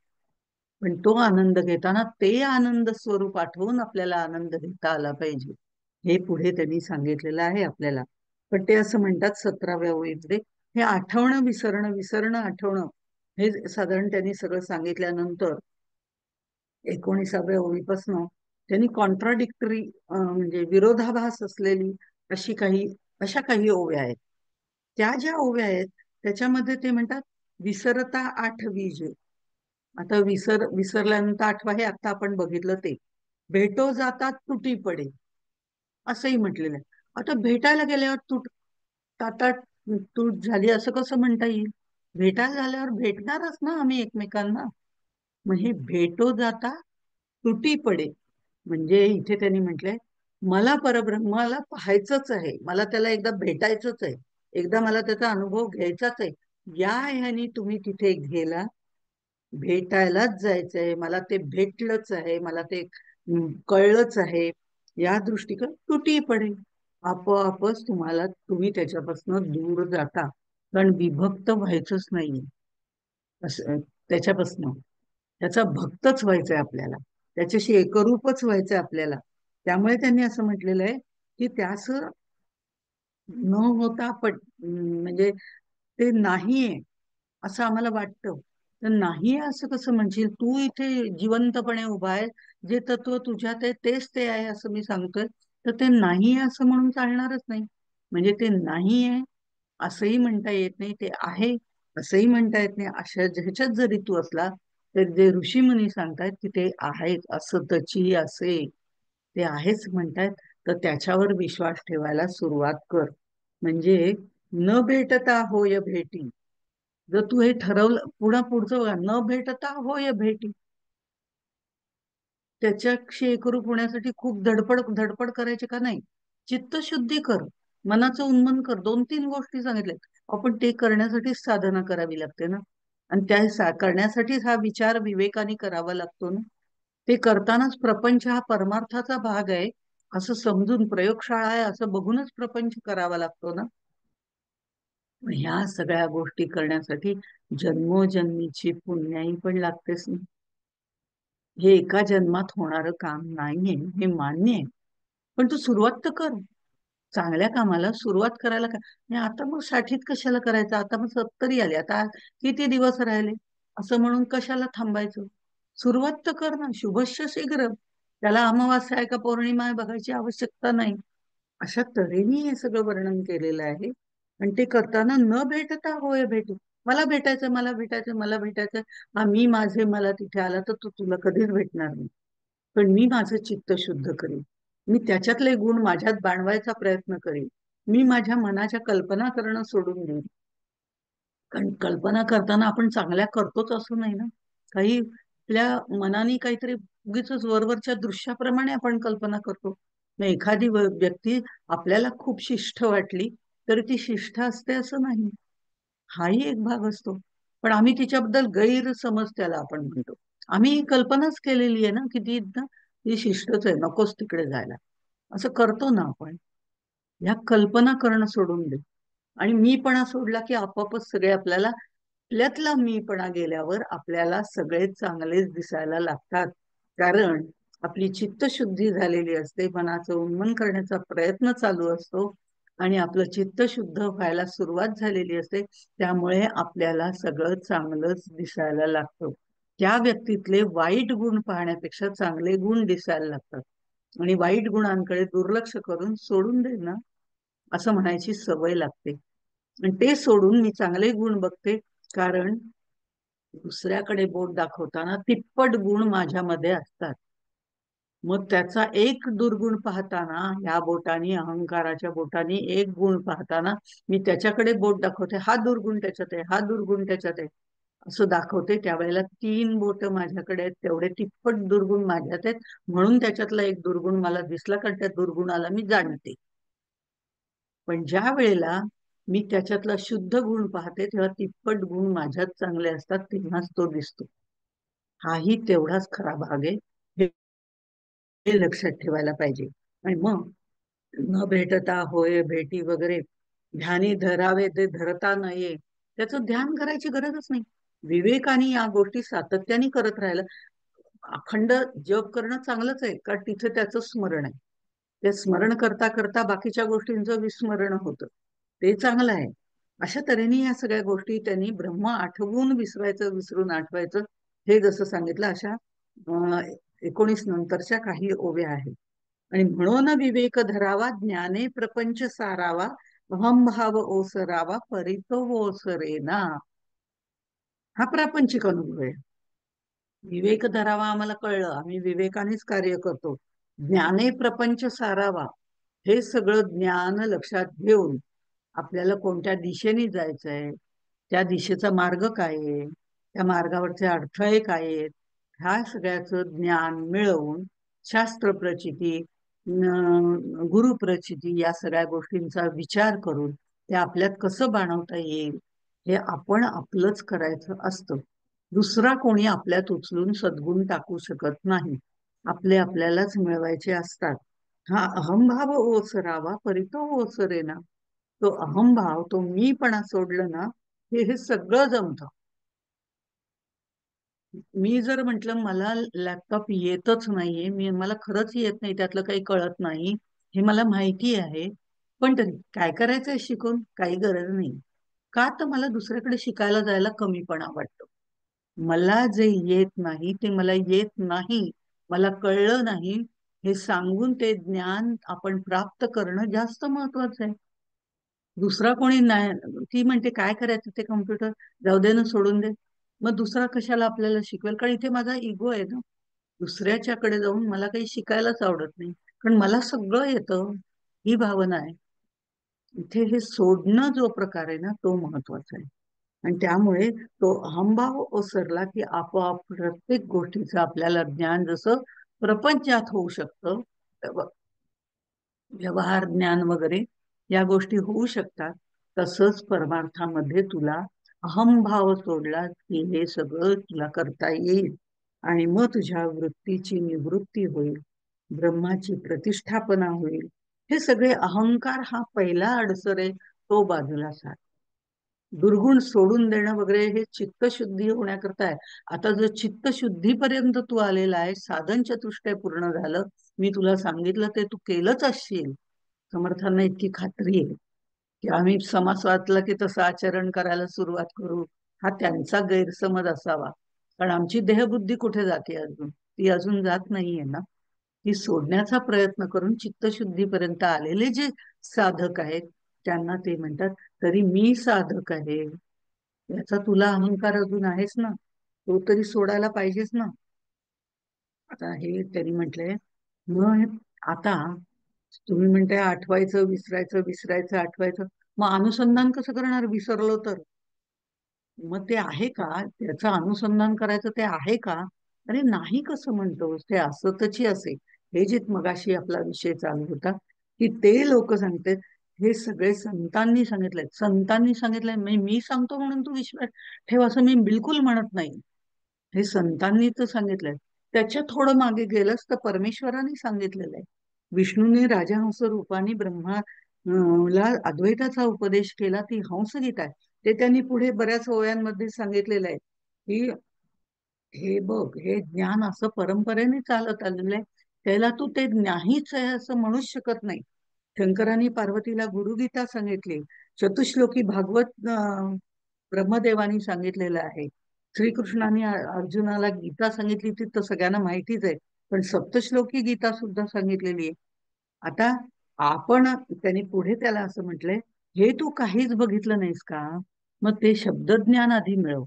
Speaker 1: पण तो आनंद घेताना ते आनंद स्वरूप आठवून आपल्याला आनंद घेता आला पाहिजे. हे पुढे त्यांनी सांगितलेलं आहे आपल्याला. पण ते असं म्हणतात 17व्या ओळीमध्ये, हे आठवणं विसरणं, विसरणं आठवणं, हे साधारण त्यांनी सगळं सांगितल्यानंतर 19व्या ओळीपासून त्यांनी कॉन्ट्राडिक्टरी, म्हणजे विरोधाभास असलेली अशा काही ओव्या आहेत. त्या ज्या ओव्या आहेत त्याच्यामध्ये ते म्हणतात, विसरता आठवी जे. आता विसरल्यानंतर आठवा हे आता आपण बघितलं ते. भेटो जातात तुटी पडे, असंही म्हटलेलं आहे. आता भेटायला गेल्यावर ताटात तूट झाली असं कसं म्हणता येईल? भेटायला झाल्यावर भेटणारच ना आम्ही एकमेकांना. मग हे भेटो जाता तुटी पडे. म्हणजे इथे त्यांनी म्हटलंय, मला परब्रह्माला पाहायचंच आहे, मला त्याला एकदा भेटायचंच आहे, एकदा मला त्याचा अनुभव घ्यायचाच आहे. या ह्यानी तुम्ही तिथे गेला, भेटायलाच जायचंय, मला ते भेटलंच आहे, मला ते कळलंच आहे, या दृष्टीकडे तुटी पडेल. आपोआपच तुम्ही त्याच्यापासून दूर जाता. कारण विभक्त व्हायचंच नाहीये असं त्याच्यापासून. त्याचा भक्तच व्हायचंय आपल्याला, त्याच्याशी एकरूपच व्हायचंय आपल्याला. त्यामुळे त्यांनी असं म्हटलेलं आहे की त्यास न होता म्हणजे ते नाहीये असं आम्हाला वाटतं. तर नाही असं कसं म्हणशील तू? इथे जिवंतपणे उभा आहे, जे तत्व तुझ्यात आहे तेच ते आहे असं मी सांगतोय. तर ते नाही आहे असं म्हणून चालणारच नाही. म्हणजे ते नाही आहे असंही म्हणता येत नाही, ते आहे असंही म्हणता येत नाही. अशा ह्याच्यात जरी तू असला तर जे ऋषीमुनी सांगतायत की ते आहेच, असं तची असे ते आहेच म्हणतायत. तर त्याच्यावर विश्वास ठेवायला सुरुवात कर. म्हणजे न भेटता होय भेटी. जर तू हे ठरवलं, पुढचं बघा, न भेटता होय भेटी. त्याच्याशी एकरूप होण्यासाठी खूप धडपड धडपड करायची का नाही? चित्तशुद्धी कर, मनाचं उन्मन कर. 2-3 गोष्टी सांगितल्या. आपण ते करण्यासाठीच साधना करावी लागते ना. आणि करण्यासाठीच हा विचार विवेकाने करावा लागतो ना. ते करतानाच प्रपंच हा परमार्थाचा भाग आहे असं समजून, प्रयोगशाळा आहे असं बघूनच प्रपंच करावा लागतो ना. ह्या सगळ्या गोष्टी करण्यासाठी जन्मोजन्मीची पुण्याई पण लागतेच ना. हे एका जन्मात होणारं काम नाहीये, हे मान्य आहे. पण तू सुरुवात तर कर. चांगल्या कामाला सुरुवात करायला काय आणि आता मग 60त कशाला करायचं? आता मग 70 आले, आता किती दिवस राहिले असं म्हणून कशाला थांबायचं? सुरुवात तर कर ना. शुभस्य शीघ्र. त्याला अमावास्या आहे का पौर्णिमा आहे बघायची आवश्यकता नाही. अशा तऱ्हेने हे सगळं वर्णन केलेलं आहे. आणि ते करताना न भेटता होय भेटू. मला भेटायचं, मला भेटायचं, मला भेटायचं. हा मी माझे मला तिथे आला तर तो तुला कधीच भेटणार नाही. पण मी माझं चित्त शुद्ध करीन. मी त्याच्यातले गुण माझ्यात बाणवायचा प्रयत्न करीन. मी माझ्या मनाच्या कल्पना करणं सोडून देईन. कारण कल्पना करताना आपण चांगल्या करतोच असं नाही ना. काही आपल्या मनाने काहीतरी उगीच वरवरच्या दृश्याप्रमाणे आपण कल्पना करतो. मग एखादी व्यक्ती आपल्याला खूप शिष्ट वाटली तर ती शिष्ट असते असं नाही. हाही एक भाग असतो. पण आम्ही तिच्याबद्दल गैरसमज त्याला आपण म्हणतो. आम्ही कल्पनाच केलेली आहे ना की ती शिष्टच आहे, नकोच तिकडे जायला असं करतो ना आपण. ह्या कल्पना करणं सोडून दे. आणि मीपणा सोडला की आपोआपच सगळे आपल्याला, आपल्यातला मीपणा गेल्यावर आपल्याला सगळे चांगलेच दिसायला लागतात. कारण आपली चित्तशुद्धी झालेली असते, मनाचं उन्मन करण्याचा प्रयत्न चालू असतो आणि आपलं चित्त शुद्ध व्हायला सुरुवात झालेली असते. त्यामुळे आपल्याला सगळं चांगलंच दिसायला लागतं. त्या व्यक्तीतले वाईट गुण पाहण्यापेक्षा चांगले गुण दिसायला लागतात. आणि वाईट गुणांकडे दुर्लक्ष करून सोडून दे ना असं म्हणायची सवय लागते. आणि ते सोडून मी चांगले गुण बघते. कारण दुसऱ्याकडे बोट दाखवताना तिप्पट गुण माझ्यामध्ये असतात. मग त्याचा एक दुर्गुण पाहताना, ह्या बोटाने, अहंकाराच्या बोटाने एक गुण पाहताना मी त्याच्याकडे बोट दाखवते, हा दुर्गुण त्याच्यात आहे, हा दुर्गुण त्याच्यात आहे असं दाखवते. त्यावेळेला 3 बोट माझ्याकडे आहेत, तेवढे तिप्पट दुर्गुण माझ्यात आहेत. म्हणून त्याच्यातला एक दुर्गुण मला दिसला, कारण त्या दुर्गुणाला मी जाणते. पण ज्या वेळेला मी त्याच्यातला शुद्ध गुण पाहते तेव्हा तिप्पट गुण माझ्यात चांगले असतात, तेव्हाच तो दिसतो. हाही तेवढाच खरा भाग आहे, हे हे लक्षात ठेवायला पाहिजे. आणि मग न भेटता होय भेटी वगैरे, ध्यानी धरावे ते धरता नये, त्याचं ध्यान करायची गरजच नाही. विवेकाने या गोष्टी सातत्याने करत राहिलं. अखंड जप करणं चांगलंच आहे, कारण तिथे त्याचं स्मरण आहे. ते स्मरण करता करता बाकीच्या गोष्टींचं विस्मरण होतं, ते चांगलं आहे. अशा तऱ्हेने या सगळ्या गोष्टी त्यांनी ब्रह्म आठवून विसरायचं, विसरून आठवायचं, हे जसं सांगितलं अशा 19 नंतरच्या काही ओव्या आहेत. आणि म्हणून विवेक धरावा, ज्ञाने प्रपंच सारावा, अहंभाव ओसरावा, परितो ओसरेना. हा प्रापंचिक अनुभव आहे. विवेक धरावा आम्हाला कळलं, आम्ही विवेकानेच कार्य करतो. ज्ञाने प्रपंच सारावा, हे सगळं ज्ञान लक्षात घेऊन आपल्याला कोणत्या दिशेने जायचंय, त्या दिशेचा मार्ग काय आहे, त्या मार्गावरचे अडथळे काय आहेत, ह्या सगळ्याचं ज्ञान मिळवून शास्त्र प्रचिती, गुरु प्रचिती या सगळ्या गोष्टींचा विचार करून ते आपल्यात कसं बाणवता येईल हे आपण आपलंच करायचं असतं. दुसरा कोणी आपल्यात उचलून सद्गुण टाकू शकत नाही. आपले आपल्यालाच मिळवायचे असतात. हा अहंभाव ओसरावा परितो ओसरेना. तो अहंभाव, तो मीपणा सोडलं ना, हे सगळं जमतं. मी जर म्हंटल मला लॅपटॉप येतच नाहीये, मला खरंच येत नाही, त्यातलं काही कळत नाही, हे मला माहिती आहे, पण तरी काय करायचंय शिकून? काही गरज नाही. का तर मला दुसऱ्याकडे शिकायला जायला कमीपणा वाटतो. मला जे येत नाही ते मला येत नाही, मला कळलं नाही, हे सांगून ते ज्ञान आपण प्राप्त करणं जास्त महत्वाचं आहे. दुसरा कोणी नाही, ती म्हणते काय करायचं ते कम्प्युटर, जाऊ दे ना, सोडून दे. मग दुसरा कशाला आपल्याला शिकवेल? कारण इथे माझा इगो आहे ना. दुसऱ्याच्याकडे जाऊन मला काही शिकायलाच आवडत नाही, कारण मला सगळं येतं, ही भावना आहे. इथे हे सोडणं जो प्रकार आहे ना, तो महत्वाचा आहे. आणि त्यामुळे तो अहंभाव ओसरला की आपोआप प्रत्येक गोष्टीचं आपल्याला ज्ञान जसं प्रपंचात होऊ शकतं, व्यवहार ज्ञान वगैरे या गोष्टी होऊ शकतात, तसंच परमार्थामध्ये तुला अहंभाव सोडला की हे सगळं तुला करता येईल. आणि मग तुझ्या वृत्तीची निवृत्ती होईल, ब्रह्माची प्रतिष्ठापना होईल. हे सगळे अहंकार हा पहिला अडसर आहे, तो बाजूला सार. दुर्गुण सोडून देणं वगैरे हे चित्तशुद्धी होण्याकरता आहे. आता जर चित्तशुद्धीपर्यंत तू आलेला आहे, साधन चतुष्टय पूर्ण झालं, मी तुला सांगितलं ते तू केलंच असशील, समर्थांना इतकी खात्री आहे की आम्ही समास वाचला की तसं आचरण करायला सुरुवात करू, हा त्यांचा गैरसमज असावा. कारण आमची देहबुद्धी कुठे जाते अजून, ती अजून जात नाहीये ना. ती सोडण्याचा प्रयत्न करून चित्तशुद्धीपर्यंत आलेले जे साधक आहेत त्यांना ते म्हणतात, तरी मी साधक आहे. याचा तुला अहंकार अजून आहेस ना, तो तरी सोडायला पाहिजेस ना. आता हे त्यांनी म्हटलंय. मग आता तुम्ही म्हणताय आठवायचं विसरायचं, विसरायचं आठवायचं, मग अनुसंधान कसं करणार विसरलो तर? मग ते आहे का, त्याचं अनुसंधान करायचं ते आहे का? अरे नाही, कसं म्हणतोस, ते असतची असे. हे जे मगाशी आपला विषय चालू होता की ते लोक सांगतात हे सगळे संतांनी सांगितलंय, संतांनी सांगितलंय, मी सांगतो म्हणून तू विश्वास ठेव असं मी बिलकुल म्हणत नाही. हे संतांनी तर सांगितलंय. त्याच्या थोडं मागे गेलंच तर परमेश्वराने सांगितलेलं आहे. विष्णूने राजहंस रूपाने ब्रह्मा ला अद्वैताचा उपदेश केला, ती हंसगीता आहे. ते त्यांनी पुढे बऱ्याच ओव्यांमध्ये सांगितलेलं आहे की हे बघ, हे ज्ञान असं परंपरेने चालत आलेलं आहे, त्याला तू ते नाहीच आहे असं म्हणूच शकत नाही. शंकरांनी पार्वतीला गुरुगीता सांगितली, चतुश्लोकी भागवत ब्रह्मदेवानी सांगितलेलं आहे. श्रीकृष्णाने अर्जुनाला गीता सांगितली, ती तर सगळ्यांना माहितीच आहे, पण सप्तश्लोकी गीता सुद्धा सांगितलेली आहे. आता आपण, त्यांनी पुढे त्याला असं म्हटलंय, हे तू काहीच बघितलं नाहीस का? मग ते शब्दज्ञान आधी मिळव.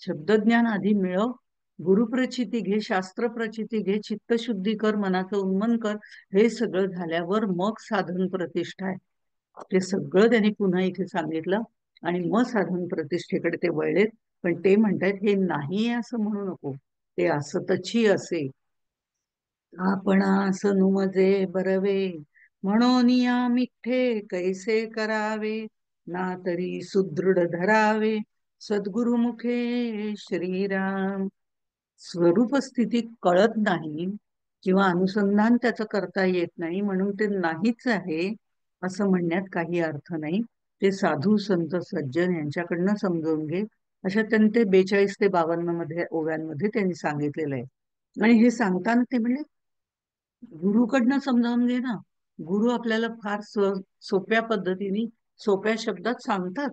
Speaker 1: शब्दज्ञान आधी मिळव, गुरुप्रचिती घे, शास्त्र प्रचिती घे, चित्तशुद्धी कर, मनाचं उन्मन कर. हे सगळं झाल्यावर मग साधन प्रतिष्ठा आहे. ते सगळं त्यांनी पुन्हा इथे सांगितलं आणि मग साधन प्रतिष्ठेकडे ते वळलेत. पण ते म्हणतात हे नाही असं म्हणू नको, ते असतची असे. आपणास नुमजे बरवे, म्हणून या मिठ्ठे कैसे करावे, ना तरी सुदृढ धरावे, सद्गुरुमुखे श्रीराम. स्वरूप स्थिती कळत नाही किंवा अनुसंधान त्याचं करता येत नाही म्हणून ते नाहीच आहे असं म्हणण्यात काही अर्थ नाही. ते साधू संत सज्जन यांच्याकडनं समजून घे, अशा त्यांनी ते 42 ते 52 मध्ये ओव्यांमध्ये त्यांनी सांगितलेलं आहे. आणि हे सांगताना ते म्हणजे गुरुकडनं समजावून घे ना. गुरु आपल्याला फार सोप्या पद्धतीने, सोप्या शब्दात सांगतात.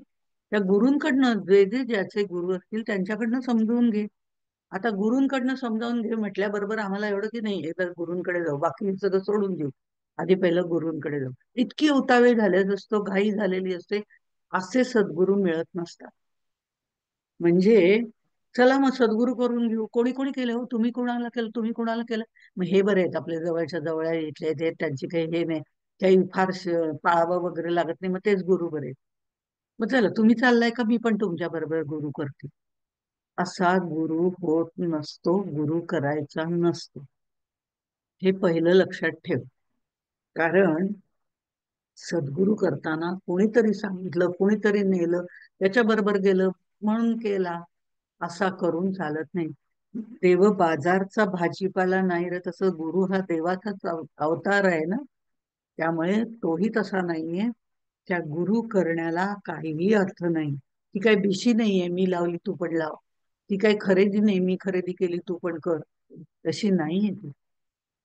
Speaker 1: त्या गुरूंकडनं, जे जे ज्याचे गुरु असतील त्यांच्याकडनं समजवून घे. आता गुरूंकडनं समजावून घे म्हटल्याबरोबर आम्हाला एवढं की नाही, एकदा गुरूंकडे जाऊ, बाकी सगळं सोडून देऊ, आधी पहिलं गुरूंकडे जाऊ, इतकी उतावीळ झालेली असतो, घाई झालेली असते. असे सद्गुरू मिळत नसतात. म्हणजे चला मग सद्गुरू करून घेऊ, कोणी कोणी केलं हो, तुम्ही कोणाला केलं, तुम्ही कोणाला केलं? मग हे बरे आहेत, आपल्या जवळच्या जवळ आहे, इथले आहेत, त्यांची काही हे नाही. काही फार पाळावं वगैरे लागत नाही, मग तेच गुरु बरे. मग चला, तुम्ही चाललाय का, मी पण तुमच्या बरोबर गुरु करते. असा गुरु होत नसतो, गुरु करायचा नसतो. हे पहिलं लक्षात ठेव. कारण सद्गुरु करताना कोणीतरी सांगितलं, कोणीतरी नेलं, त्याच्याबरोबर गेलं म्हणून केला, असा करून चालत नाही. देव बाजारचा भाजीपाला नाही रे, तसं गुरु हा देवाचाच अवतार आहे ना. त्यामुळे तोही तसा नाहीये. त्या गुरु करण्याला काहीही अर्थ नाही. ती काही बिशी नाहीये, मी लावली तू पण लाव. ती काही खरेदी नाही, मी खरेदी केली तू पण कर. तशी नाहीये ती.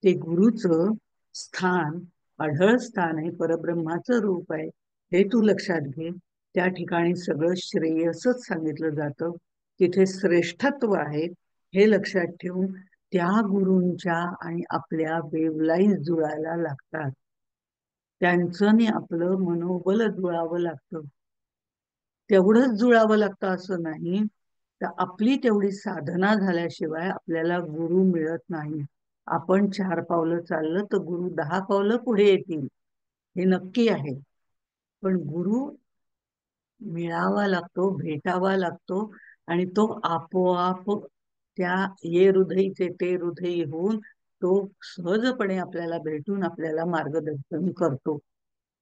Speaker 1: ते गुरुचं स्थान अढळ स्थान आहे, परब्रह्माचं रूप आहे. हे तू लक्षात घे. त्या ठिकाणी सगळं श्रेयसच सांगितलं जातं. तिथे श्रेष्ठत्व आहे, हे लक्षात ठेवून त्या गुरूंच्या आणि आपल्या वेवलाईन जुळायला लागतात. त्यांचं आणि आपलं मनोबल जुळावं लागतं. तेवढंच जुळावं लागतं असं नाही. तर आपली तेवढी साधना झाल्याशिवाय आपल्याला गुरु मिळत नाही. आपण 4 पावलं चाललं तर गुरु 10 पावलं पुढे येतील, हे नक्की आहे. पण गुरु मिळावा लागतो, भेटावा लागतो, आणि तो आपोआप त्या ये हृदयीचे ते हृदयी होऊन तो सहजपणे आपल्याला भेटून आपल्याला मार्गदर्शन करतो.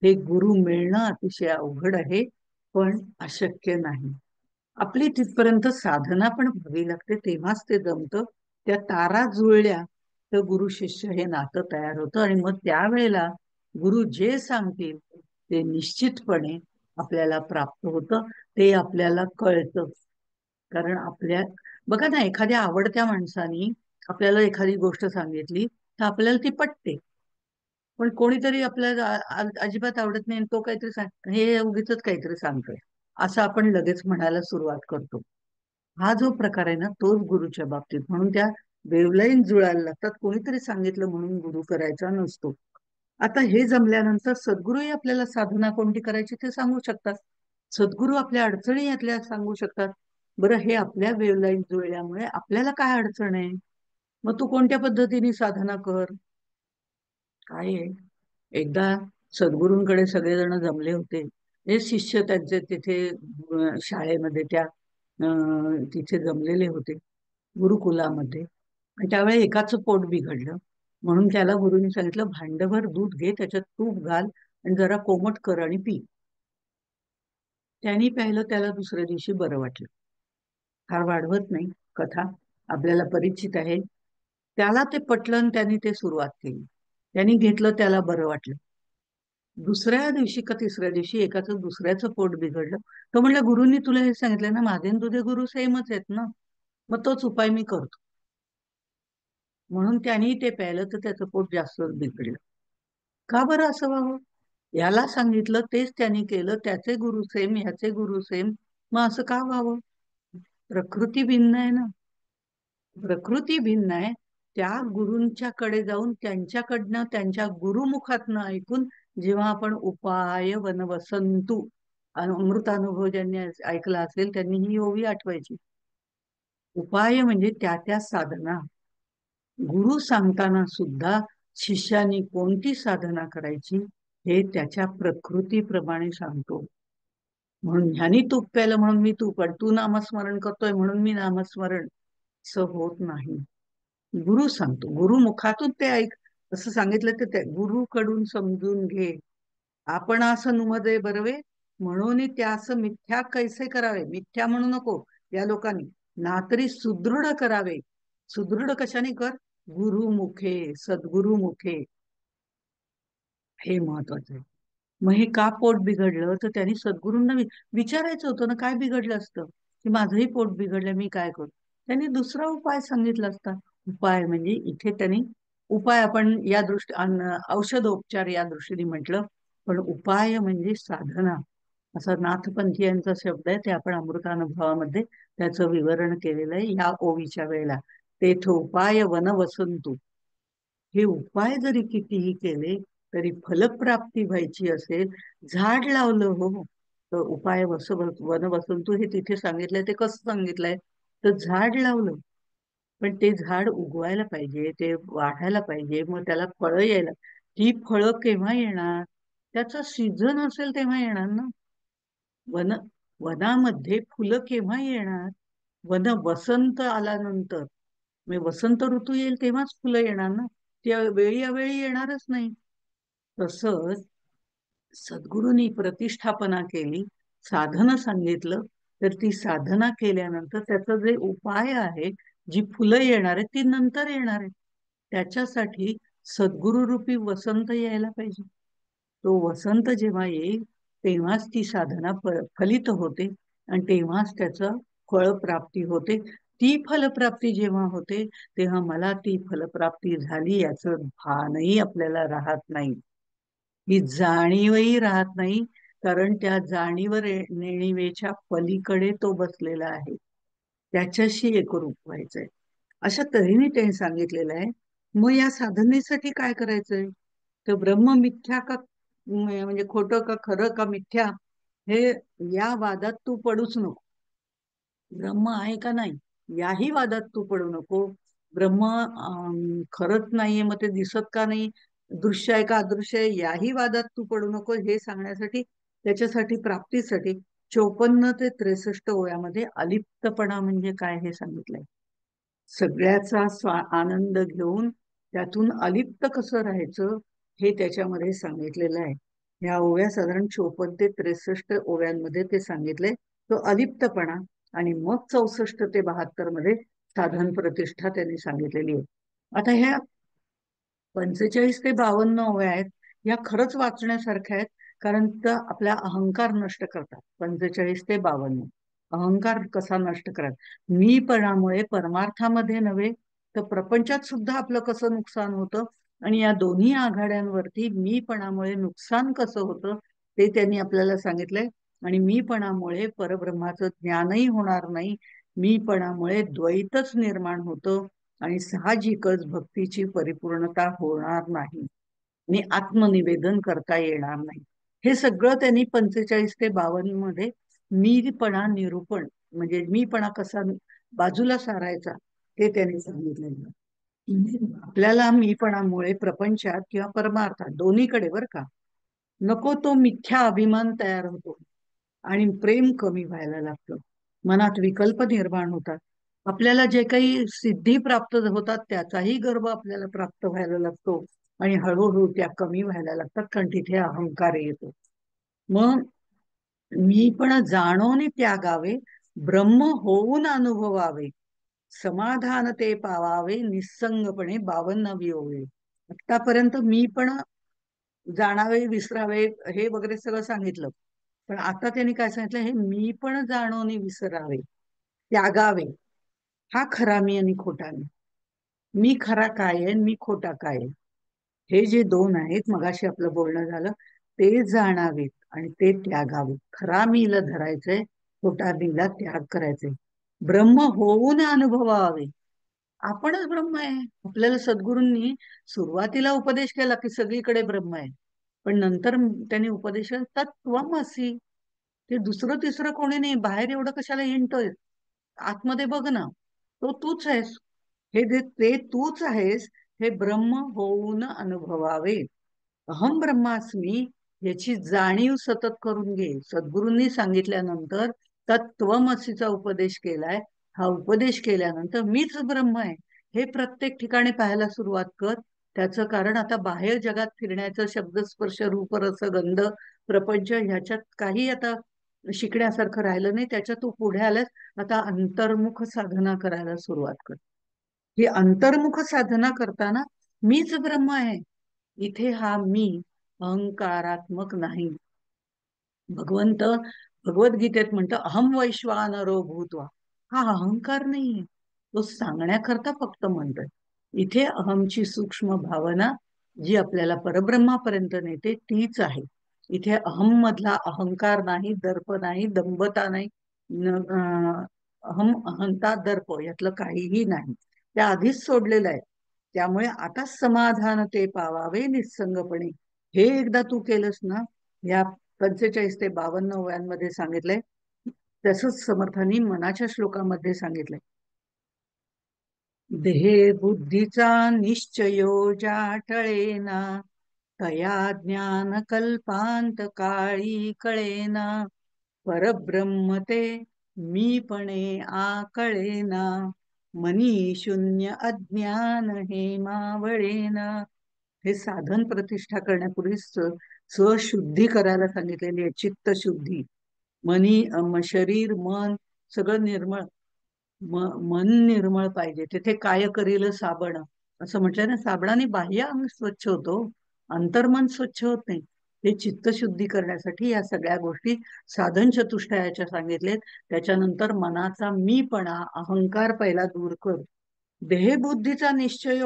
Speaker 1: हे गुरु मिळणं अतिशय अवघड आहे, पण अशक्य नाही. आपली तिथपर्यंत साधना पण व्हावी लागते, तेव्हाच ते जमतं. त्या तारा जुळल्या तर गुरु शिष्य हे नातं तयार होतं, आणि मग त्यावेळेला गुरु जे सांगतील ते निश्चितपणे आपल्याला प्राप्त होतं. ते आपल्याला कळतं. कारण बघा ना, एखाद्या आवडत्या माणसानी आपल्याला एखादी गोष्ट सांगितली तर आपल्याला ती पटते. पण कोणीतरी आपल्याला अजिबात आवडत नाही आणि तो काहीतरी हे उगीचच काहीतरी सांगतोय, असं आपण लगेच म्हणायला सुरुवात करतो. हा जो प्रकार आहे ना, तोच गुरुच्या बाबतीत. म्हणून त्या वेवलाईन जुळायला लागतात. कोणीतरी सांगितलं म्हणून गुरु करायचा नसतो. आता हे जमल्यानंतर सद्गुरूही आपल्याला साधना कोणती करायची ते सांगू शकतात. सद्गुरू आपल्या अडचणी यातल्या सांगू शकतात. बरं, हे आपल्या वेवलाईन जुळल्यामुळे आपल्याला काय अडचण आहे, मग तू कोणत्या पद्धतीने साधना कर. काय आहे, एकदा सद्गुरूंकडे सगळेजण जमले होते. हे शिष्य त्यांचे तिथे शाळेमध्ये त्या तिथे जमलेले होते, गुरुकुलामध्ये. आणि त्यावेळी एकाचं पोट बिघडलं. म्हणून त्याला गुरुनी सांगितलं, भांडभर दूध घे, त्याच्यात तूप घाल आणि जरा कोमट कर आणि पी. त्यांनी प्यायलं, त्याला दुसऱ्या दिवशी बरं वाटलं. फार वाढवत नाही कथा, आपल्याला परिचित आहे. त्याला ते पटलं आणि त्यांनी ते सुरुवात केली. त्यांनी घेतलं, त्याला बरं वाटलं. दुसऱ्या दिवशी का तिसऱ्या दिवशी एकाचं दुसऱ्याचं पोट बिघडलं. तो म्हणला, गुरुनी तुला हे सांगितलं ना, माझे आणि तुझे गुरु सेमच आहेत ना, मग तोच उपाय मी करतो. म्हणून त्यांनी ते प्यायलं तर त्याचं पोट जास्त बिघडलं. का बरं असं व्हावं? याला सांगितलं तेच त्यांनी केलं, त्याचे गुरु सेम, ह्याचे गुरु सेम, मग असं का व्हावं? प्रकृती भिन्न आहे ना. प्रकृती भिन्न आहे. त्या गुरूंच्याकडे जाऊन त्यांच्याकडनं, त्यांच्या गुरुमुखातनं ऐकून, जेव्हा आपण उपाय वनवसंतू अमृतानुभव ज्यांनी ऐकला असेल त्यांनी ही ओवी आठवायची. उपाय म्हणजे त्या त्या साधना. गुरु सांगताना सुद्धा शिष्यानी कोणती साधना करायची हे त्याच्या प्रकृतीप्रमाणे सांगतो. म्हणून ह्यानी तूप प्यायलं म्हणून मी तूप, पण तू नामस्मरण करतोय म्हणून मी नामस्मरण, असं होत नाही. गुरु सांगतो, गुरु मुखातून ते ऐक, असं सांगितलं तर ते गुरुकडून समजून घे. आपण असं नुमदे बरवे, म्हणून त्यास मिथ्या कैसे करावे. मिथ्या म्हणू नको या लोकांनी, ना तरी सुदृढ करावे. सुदृढ कशाने कर? गुरुमुखे, सद्गुरुमुखे. हे महत्वाचं आहे. मग हे का पोट बिघडलं, तर त्यांनी सद्गुरूंना विचारायचं होतं ना, काय बिघडलं असतं की माझंही पोट बिघडलं, मी काय करू. त्यांनी दुसरा उपाय सांगितला असता. उपाय म्हणजे इथे त्यांनी उपाय आपण या औषधोपचार या दृष्टीने म्हटलं, पण उपाय म्हणजे साधना, असा नाथपंथीयांचा शब्द आहे. ते आपण अमृतानुभवामध्ये त्याचं विवरण केलेलं आहे या ओवीच्या वेळेला. तेथ उपाय वन वसंतू. हे उपाय जरी कितीही केले तरी फलप्राप्ती व्हायची असेल, झाड लावलं हो, तर उपाय वन वसंतू हे तिथे सांगितलंय. ते कसं सांगितलंय, तर झाड लावलं, पण ते झाड उगवायला पाहिजे, ते वाढायला पाहिजे, मग त्याला फळं यायला. ती फळं केव्हा येणार? त्याचा सीझन असेल तेव्हा येणार ना. वन वनामध्ये फुलं केव्हा येणार? वसंत आल्यानंतर, म्हणजे वसंत ऋतू येईल तेव्हाच फुलं येणार ना. त्या वेळी अवेळी येणारच नाही. तसंच सद्गुरूंनी प्रतिष्ठापना केली, साधनं सांगितलं, तर ती साधना केल्यानंतर त्याचा जे उपाय आहे, जी फुलं येणार आहेत ती नंतर येणार आहेत. त्याच्यासाठी सद्गुरु रूपी वसंत यायला पाहिजे. तो वसंत जेव्हा येईल तेव्हाच ती साधना फलित होते आणि तेव्हाच त्याचं फळप्राप्ती होते. ती फलप्राप्ती जेव्हा होते तेव्हा मला ती फलप्राप्ती झाली याचं भानही आपल्याला राहत नाही. ही जाणीवही राहत नाही, कारण त्या नेणिवेच्या पलीकडे तो बसलेला आहे. त्याच्याशी एकरूप व्हायचंय. अशा तऱ्हेने त्यांनी सांगितलेलं आहे. मग या साधनेसाठी काय करायचंय? तर ब्रह्म मिथ्या का, म्हणजे खोटं का खरं का मिथ्या, हे या वादात तू पडूच नको. ब्रह्म आहे का नाही याही वादात तू पडू नको. ब्रह्म खरंच नाहीये, मग ते दिसत का नाही, दृश्य आहे का अदृश्य आहे, याही वादात तू पडू नको. हे सांगण्यासाठी, त्याच्यासाठी प्राप्तीसाठी 54 ते 63 ओव्यामध्ये अलिप्तपणा म्हणजे काय हे सांगितलंय. सगळ्याचा आनंद घेऊन त्यातून अलिप्त कसं राहायचं हे त्याच्यामध्ये सांगितलेलं आहे. या ओव्या साधारण 54 ते 63 ओव्यांमध्ये ते सांगितले. तो अलिप्तपणा. आणि मग 64 ते 72 मध्ये साधन प्रतिष्ठा त्यांनी सांगितलेली आहे. आता ह्या 45 ते 52 ओव्या आहेत, या खरंच वाचण्यासारख्या आहेत, कारण त्या आपल्या अहंकार नष्ट करतात. 45 ते 52 अहंकार कसा नष्ट करायचा, मीपणामुळे परमार्थामध्ये नव्हे तर प्रपंचात सुद्धा आपलं कसं नुकसान होतं, आणि या दोन्ही आघाड्यांवरती मीपणामुळे नुकसान कसं होतं ते त्यांनी आपल्याला सांगितलंय. आणि मीपणामुळे परब्रह्माचं ज्ञानही होणार नाही, मीपणामुळे द्वैतच निर्माण होतं आणि साहजिकच भक्तीची परिपूर्णता होणार नाही आणि आत्मनिवेदन करता येणार नाही. हे सगळं त्यांनी 45 ते 52 मध्ये मीपणा निरूपण, म्हणजे मीपणा कसा बाजूला सारायचा ते त्यांनी सांगितलेलं. आपल्याला मीपणामुळे प्रपंचात किंवा परमार्थात दोन्हीकडे बर का नको तो मिथ्या अभिमान तयार होतो आणि प्रेम कमी व्हायला लागतं. मनात विकल्प निर्माण होतात. आपल्याला जे काही सिद्धी प्राप्त होतात त्याचाही गर्व आपल्याला प्राप्त व्हायला लागतो आणि हळूहळू त्या कमी व्हायला लागतात, कारण तिथे अहंकार येतो. मग मी पण जाणोनी त्यागावे, ब्रह्म होऊन अनुभवावे, समाधान ते पावावे, निसंगपणे 52 वियोवे. आतापर्यंत मी पण जाणावे, विसरावे, हे वगैरे सगळं सांगितलं. पण आता त्यांनी काय सांगितलं, हे मी पण जाणोनी विसरावे, त्यागावे. हा खरा मी आणि खोटा मी खरा काय आहे, मी खोटा काय आहे, हे जे दोन आहेत, मगाशी आपलं बोलणं झालं, ते जाणावेत आणि ते त्यागावेत. खरा मीला धरायचंय, खोटा मीला त्याग करायचंय. ब्रह्म होऊन अनुभवावे. आपणच ब्रह्म आहे. आपल्याला सद्गुरूंनी सुरुवातीला उपदेश केला की सगळीकडे ब्रह्म आहे, पण नंतर त्यांनी उपदेश तत्त्वमसि. ते दुसरं तिसरं कोणी नाही, बाहेर एवढं कशाला हिंडतोय, आतमध्ये बघ ना, तो तूच आहेस. ते तूच आहेस, हे ब्रह्म होऊन अनुभवावे. अहम ब्रह्मास्मी याची जाणीव सतत करून घे. सद्गुरूंनी सांगितल्यानंतर तत्त्वमसीचा उपदेश केलाय. हा उपदेश केल्यानंतर मीच ब्रह्म आहे हे प्रत्येक ठिकाणी पाहायला सुरुवात कर. त्याचं कारण आता बाहेर जगात फिरण्याचं, शब्द स्पर्श रूप रस गंध प्रपंच ह्याच्यात काही आता शिकण्यासारखं राहिलं नाही. त्याच्यात तू पुढे आल्यास. आता अंतर्मुख साधना करायला सुरुवात कर. ही अंतर्मुख साधना करताना मीच ब्रह्म आहे, इथे हा मी अहंकारात्मक नाही. भगवंत भगवद्गीतेत म्हणतं अहम वैश्वानरो भूत्वा. हा अहंकार नाहीये, तो सांगण्याकरता फक्त म्हणतोय. इथे अहमची सूक्ष्म भावना जी आपल्याला परब्रह्मापर्यंत नेते तीच आहे. इथे अहम मधला अहंकार नाही, दर्प नाही, दंभता नाही, अहम अहंता दर्प यातलं काहीही नाही, त्या आधीच सोडलेलं आहे. त्यामुळे आता समाधान ते पावावे निसंगपणे. हे एकदा तू केलंस ना, या 45 ते 52 ओव्यांमध्ये सांगितलंय. तसंच समर्थांनी मनाच्या श्लोकामध्ये सांगितलंय. देहे बुद्धीचा निश्चयो जाटळेना, तया ज्ञान कल्पांत काळी कळेना परब्रह्म ते मीपणे आकळेना मनी शून्य अज्ञान हे मावळेना. हे साधन प्रतिष्ठा करण्यापूर्वी स्वशुद्धी करायला सांगितलेली आहे, चित्त शुद्धी. शरीर मन सगळं निर्मळ. मन निर्मळ पाहिजे. तिथे काय करील साबण असं म्हटलं ना, साबणाने बाह्य अंग स्वच्छ होतो, अंतर्मन स्वच्छ होत नाही. हे चित्तशुद्धी करण्यासाठी या सगळ्या गोष्टी साधन चतुष्टयाच्या सांगितलेत. त्याच्यानंतर मनाचा मीपणा अहंकार पहिला दूर कर. देहबुद्धीचा निश्चय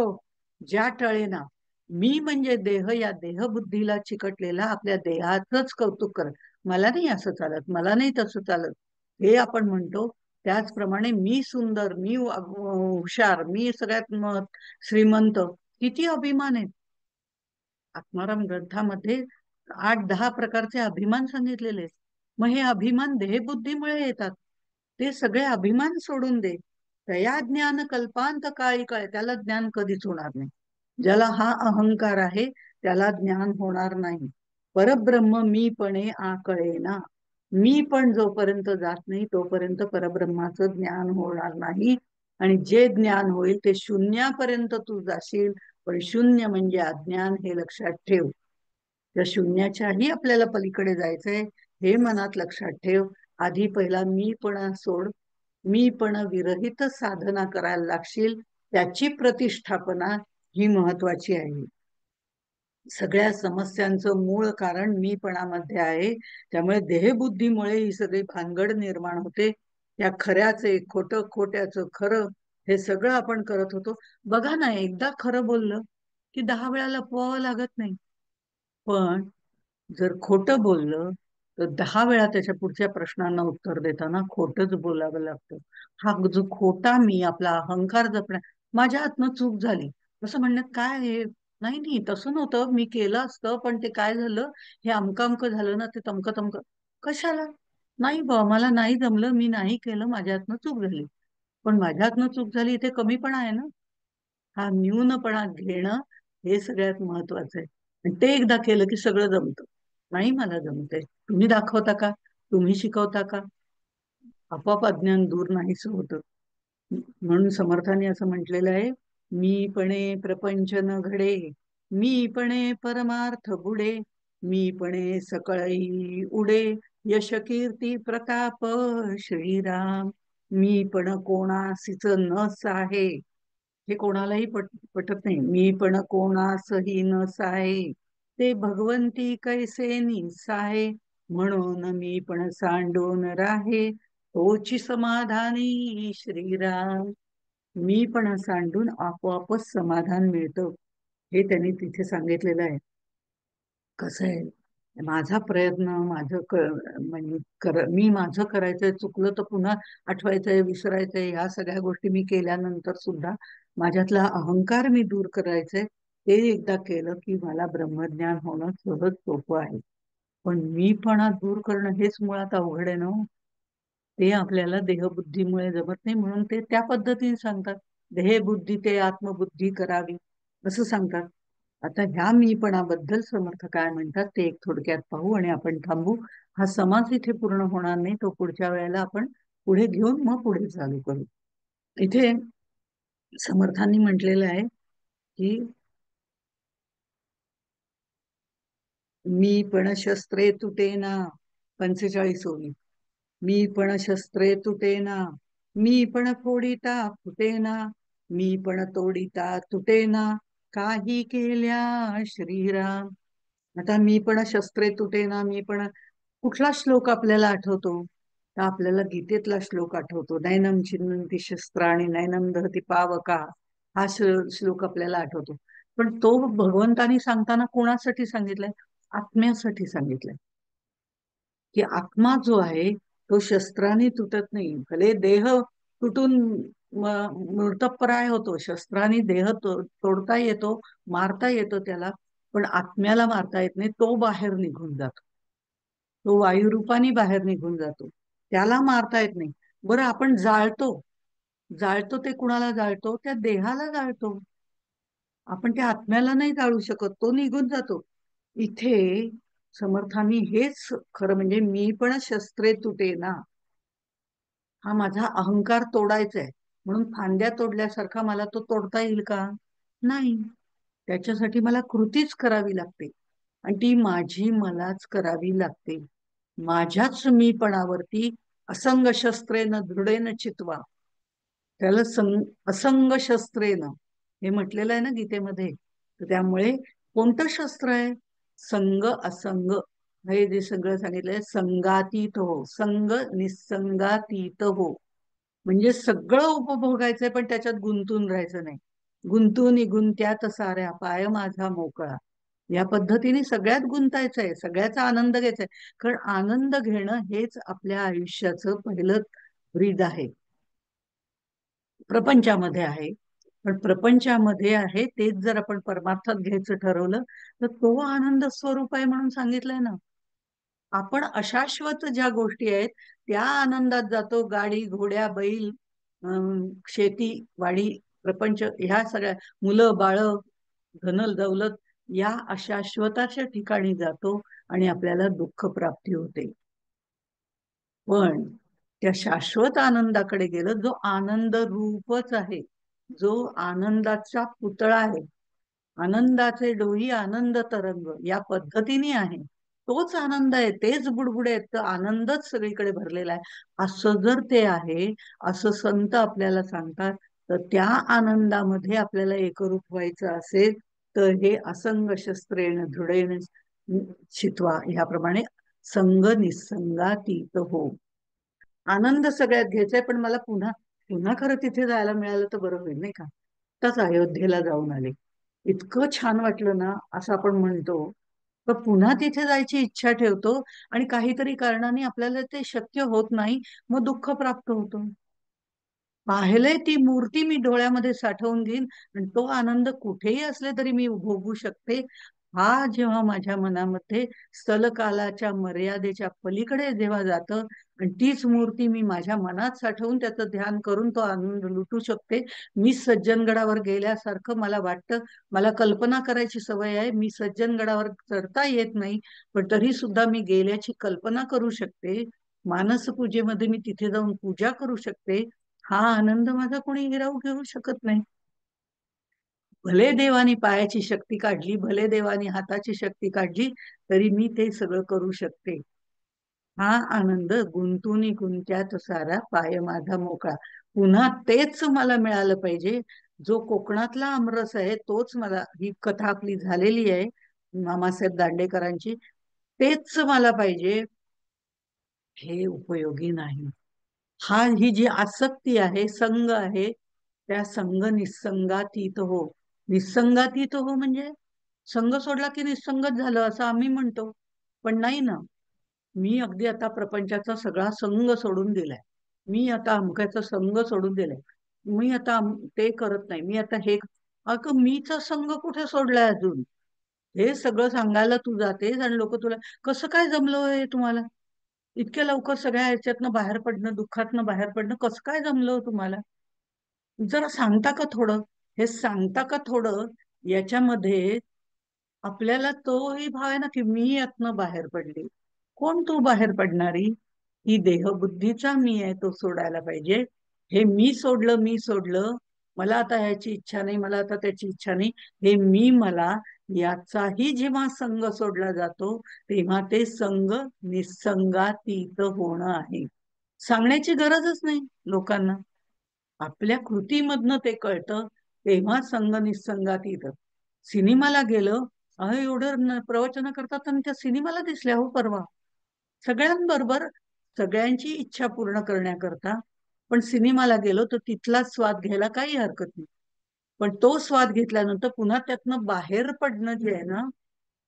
Speaker 1: ज्या टळेना. मी म्हणजे देह, या देहबुद्धीला चिकटलेला आपल्या देहाचंच कौतुक कर. मला नाही असं चालत, मला नाही तसं चालत, हे आपण म्हणतो. त्याचप्रमाणे मी सुंदर, मी हुशार, मी सगळ्यात श्रीमंत, किती अभिमान आहे. आत्माराम ग्रंथामध्ये 8-10 प्रकारचे अभिमान सांगितलेले आहेत. मग हे अभिमान देहबुद्धीमुळे येतात. ते सगळे अभिमान सोडून दे. तया ज्ञान कल्पांत काळी कळे. त्याला ज्ञान कधीच होणार नाही. ज्याला हा अहंकार आहे त्याला ज्ञान होणार नाही. परब्रह्म मीपणे आकळेना. मी पण जोपर्यंत जात नाही तोपर्यंत परब्रह्माचं ज्ञान होणार नाही. आणि जे ज्ञान होईल ते शून्यापर्यंत तू जाशील. पण शून्य म्हणजे अज्ञान, हे लक्षात ठेव. त्या शून्याच्याही आपल्याला पलीकडे जायचंय, हे मनात लक्षात ठेव. आधी पहिला मीपणा सोड. मीपण विरहित साधना करायला लागशील. त्याची प्रतिष्ठापना ही महत्वाची आहे. सगळ्या समस्यांचं मूळ कारण मीपणामध्ये आहे. त्यामुळे देहबुद्धीमुळे ही सगळी भानगड निर्माण होते. त्या खऱ्याचे खोटं, खोट्याचं खरं, हे सगळं आपण करत होतो. बघा ना, एकदा खरं बोललं की 10 वेळा लपवावं लागत नाही. पण जर खोटं बोललं तर 10 वेळा त्याच्या पुढच्या प्रश्नांना उत्तर देताना खोटच बोलावं लागतं. हा जो खोटा मी, आपला अहंकार जपण्या, माझ्या हातनं चूक झाली असं म्हणण्यात काय आहे? नाही नाही, तसं नव्हतं, मी केलं असतं, पण ते काय झालं, हे अमकं अमकं झालं ना, ते तमकं तमकं. कशाला? नाही बा, मला नाही जमलं, मी नाही केलं, माझ्या हातनं चूक झाली. पण माझ्या हातनं चूक झाली इथे कमीपणा आहे ना. हा न्यूनपणा घेणं हे सगळ्यात महत्वाचं आहे. आणि ते एकदा केलं की सगळं जमतं. नाही मला जमतंय, तुम्ही दाखवता का? तुम्ही शिकवता का? आपोआप अज्ञान दूर नाहीच होतं. म्हणून समर्थांनी असं म्हटलेलं आहे, मीपणे प्रपंच न घडे, मीपणे परमार्थ बुडे, मीपणे सकळई उडे, यश कीर्ती प्रताप श्रीराम. मीपण कोणासीच नस आहे. हे कोणालाही पटत नाही. मीपण कोणासही नस आहे, ते भगवंती कैसे निसाहे, म्हणून मीपण सांडून राहे, तोची समाधानी श्रीराम. मी पण सांडून आपोआपच समाधान मिळतं, हे त्यांनी तिथे सांगितलेलं आहे. कसं आहे, माझा प्रयत्न, म्हणजे मी माझं करायचंय, चुकलं तर पुन्हा आठवायचंय, विसरायचंय, ह्या सगळ्या गोष्टी मी केल्यानंतर सुद्धा माझ्यातला अहंकार मी दूर करायचंय. ते एकदा केलं की मला ब्रह्मज्ञान होणं सहज सोपं आहे. पण मीपणा दूर करणं हेच मुळात अवघड आहे ना हो. ते आपल्याला देहबुद्धीमुळे जमत नाही, म्हणून ते त्या पद्धतीने सांगतात. देहबुद्धी ते आत्मबुद्धी करावी असं सांगतात. आता ह्या मीपणाबद्दल समर्थ काय म्हणतात ते एक थोडक्यात पाहू आणि आपण थांबू. हा समाज इथे पूर्ण होणार नाही, तो पुढच्या वेळेला आपण पुढे घेऊन मग पुढे चालू करू. इथे समर्थांनी म्हटलेलं आहे की मी पण शस्त्रे तुटेना, 45 ओळी. मी पण शस्त्रे तुटेना, मी पण फोडिता फुटेना, मी पण तोडिता तुटेना, काही केल्या श्रीराम. आता मी पण शस्त्रे तुटेना, मी पण, कुठला श्लोक आपल्याला आठवतो? तर आपल्याला गीतेतला श्लोक आठवतो, नैनम छिन्नन्ति शस्त्राणि नैनम दहति पावका. हा श्लोक आपल्याला आठवतो. पण तो भगवंतानी सांगताना कोणासाठी सांगितलाय? आत्म्यासाठी सांगितलंय. की आत्मा जो आहे तो शस्त्राने तुटत नाही. भले देह तुटून मृतप्राय होतो, शस्त्राने देह तोडता येतो, मारता येतो त्याला, पण आत्म्याला मारता येत नाही. तो बाहेर निघून जातो, तो वायुरूपाने बाहेर निघून जातो, त्याला मारता येत नाही. बरं, आपण जाळतो, जाळतो ते कुणाला जाळतो? त्या देहाला जाळतो. आपण त्या आत्म्याला नाही जाळू शकत, तो निघून जातो. इथे समर्थांनी हेच खरं म्हणजे मी पण शस्त्रे तुटे ना, हा माझा अहंकार तोडायचा आहे म्हणून फांद्या तोडल्यासारखा मला तो तोडता येईल का? नाही. त्याच्यासाठी मला कृतीच करावी लागते आणि ती माझी मलाच करावी लागते. माझ्याच मीपणावरती असंग शस्त्रेन दृढेन चित्वा, त्याला असंग शस्त्रेन हे म्हटलेलं आहे ना गीतेमध्ये. तर त्यामुळे कोणतं शस्त्र आहे? संग असंग, हे जे सगळं सांगितलंय, संगातीत हो, संग निसंगातीत हो. म्हणजे सगळं उपभोगायचंय पण त्याच्यात गुंतून राहायचं नाही. गुंतून निघून त्यात साऱ्या पाय माझा मोकळा, या पद्धतीने सगळ्यात गुंतायचंय, सगळ्याचा आनंद घ्यायचाय. कारण आनंद घेणं हेच आपल्या आयुष्याचं पहिलं ब्रीद आहे, प्रपंचामध्ये आहे. पण प्रपंचामध्ये आहे तेच जर आपण परमार्थात घ्यायचं ठरवलं तर तो आनंद स्वरूप आहे म्हणून सांगितलंय ना. आपण अशाश्वत ज्या गोष्टी आहेत त्या आनंदात जातो. गाडी, घोड्या, बैल, शेती, वाडी, प्रपंच, ह्या सगळ्या, मुलं बाळ, धन दौलत, या अशाश्वताच्या ठिकाणी जातो आणि आपल्याला दुःख प्राप्ती होते. पण त्या शाश्वत आनंदाकडे गेलं, जो आनंद रूपच आहे, जो आनंदाचा पुतळा आहे, आनंदाचे डोही आनंद तरंग या पद्धतीने आहे, तोच आनंद आहे, तेच बुडबुडे आहेत, तर आनंदच सगळीकडे भरलेला आहे असं जर ते आहे, असं संत आपल्याला सांगतात. तर त्या आनंदामध्ये आपल्याला एकरूप व्हायचं असेल तर हे असंग शस्त्रेण दृढेन चित्वा ह्याप्रमाणे संग निसंगातीत हो. आनंद सगळ्यात घ्यायचाय पण मला पुन्हा पुन्हा खरं तिथे जायला मिळालं तर बरं होईल नाही का. आताच अयोध्येला जाऊन आले, इतकं छान वाटलं ना असं आपण म्हणतो. तर पुन्हा तिथे जायची इच्छा ठेवतो आणि काहीतरी कारणाने आपल्याला ते शक्य होत नाही, मग दुःख प्राप्त होतो. पाहिले ती मूर्ती मी डोळ्यामध्ये साठवून घेईन आणि तो आनंद कुठेही असले तरी मी भोगू शकते. हा जेव्हा माझ्या मनामध्ये स्थलकालाच्या मर्यादेच्या पलीकडे जेव्हा जातं आणि तीच मूर्ती मी माझ्या मनात साठवून त्याचं ध्यान करून तो आनंद लुटू शकते. मी सज्जनगडावर गेल्यासारखं मला वाटतं. मला कल्पना करायची सवय आहे, मी सज्जनगडावर चढता येत नाही पण तरी सुद्धा मी गेल्याची कल्पना करू शकते. मानस पूजेमध्ये मी तिथे जाऊन पूजा करू शकते. हा आनंद माझा कोणी हिरावू घेऊ शकत नाही. भले देवानी पायाची शक्ती काढली, भले देवानी हाताची शक्ती काढली, तरी मी ते सगळं करू शकते. हा आनंद गुंतुनी गुंत्यात सारा पाय माझा मोकळा. पुन्हा तेच मला मिळालं पाहिजे. जो कोकणातला आमरस आहे तोच मला, ही कथा आपली झालेली आहे मामासाहेब दांडेकरांची, तेच मला पाहिजे, हे उपयोगी नाही. हा, ही जी आसक्ती आहे, संग आहे, त्या संग निसंगातीत हो. निसंगातीत हो म्हणजे संग सोडला की निसंगत झालं असं आम्ही म्हणतो, पण नाही ना. मी अगदी आता प्रपंचाचा सगळा संग सोडून दिलाय. मी आता अमुक्याचा संग सोडून दिलाय. मी आता ते करत नाही, मी आता हे, अगं मीचा संग कुठे सोडलाय अजून? हे सगळं सांगायला तू जातेस आणि लोक तुला, कसं काय जमलं हे तुम्हाला? इतक्या लवकर सगळ्या ह्याच्यातनं बाहेर पडणं, दुःखातनं बाहेर पडणं कसं काय जमलं हो तुम्हाला? जरा सांगता का थोडं? हे सांगता का थोडं? याच्यामध्ये आपल्याला तोही भाव आहे ना, की मी यातनं बाहेर पडले. कोण तू बाहेर पडणारी? ही देहबुद्धीचा मी आहे, तो सोडायला पाहिजे. हे मी सोडलं, मी सोडलं, मला आता ह्याची इच्छा नाही, मला आता त्याची इच्छा नाही, हे मी मला, याचाही जेव्हा संग सोडला जातो तेव्हा ते संग निसंगातीत होणं आहे. सांगण्याची गरजच नाही लोकांना, आपल्या कृतीमधनं ते कळतं. तेव्हा संग निसंगातीत. सिनेमाला गेलं, एवढं प्रवचन करतात आणि त्या सिनेमाला दिसल्या हो परवा, सगळ्यांबरोबर, सगळ्यांची इच्छा पूर्ण करण्याकरता. पण सिनेमाला गेलो तर तिथला स्वाद घ्यायला काही हरकत नाही. पण तो स्वाद घेतल्यानंतर पुन्हा त्यातनं बाहेर पडणं जे आहे ना,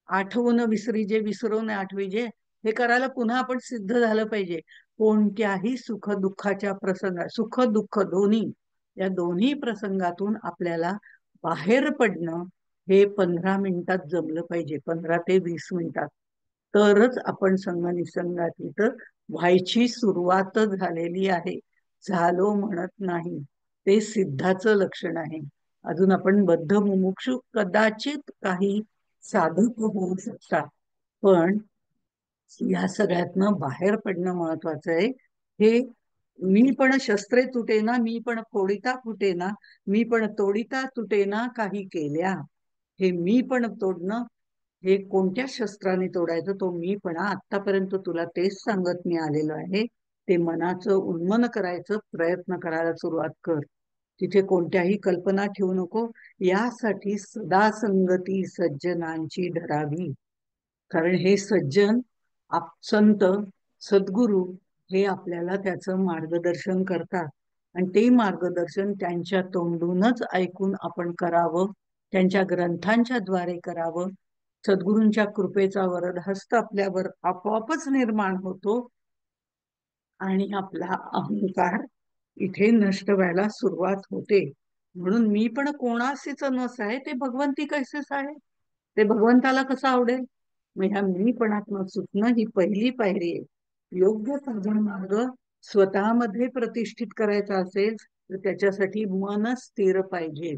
Speaker 1: आठवून विसरी जे, विसरून आठवी जे, हे करायला पुन्हा आपण सिद्ध झालं पाहिजे. कोणत्याही सुख दुःखाच्या प्रसंगात, सुख दुःख दोन्ही, या दोन्ही प्रसंगातून आपल्याला बाहेर पडणं हे 15 मिनिटात जमलं पाहिजे, 15 ते 20 मिनिटात. तरच आपण संग निसंगात इथं व्हायची सुरुवातच झालेली आहे, झालो म्हणत नाही. ते सिद्धाचं लक्षण आहे. अजून आपण बद्ध मुमुक्षु कदाचित काही साधक होऊ शकतात. पण या सगळ्यातनं बाहेर पडणं महत्वाचं आहे. हे मी पण शस्त्रे तुटेना, मी पण फोडिता फुटेना, मी पण तोडिता तुटेना काही केल्या. हे मी पण तोडणं, हे कोणत्या शस्त्राने तोडायचं, तो मीपणा आतापर्यंत तुला तेच सांगत मी आलेलो आहे. ते मनाचं उन्मन करायचं प्रयत्न करायला सुरुवात कर. तिथे कोणत्याही कल्पना ठेवू नको. यासाठी सदा संगती सज्जनांची धरावी. कारण हे सज्जन, संत, सद्गुरू हे आपल्याला त्याचं मार्गदर्शन करतात. आणि ते मार्गदर्शन त्यांच्या तोंडूनच ऐकून आपण करावं, त्यांच्या ग्रंथांच्या द्वारे करावं. सद्गुरूंच्या कृपेचा वरद हस्त आपल्यावर आपोआपच निर्माण होतो आणि आपला अहंकार इथे नष्ट व्हायला सुरुवात होते. म्हणून मी पण कोणाशीच नस आहे, ते भगवंती कैसेच आहे, ते भगवंताला कसं आवडेल. मग ह्या मीपणातनं सुटणं ही पहिली पायरी आहे. योग्य साधन मार्ग स्वतःमध्ये प्रतिष्ठित करायचा असेल तर त्याच्यासाठी मन स्थिर पाहिजे,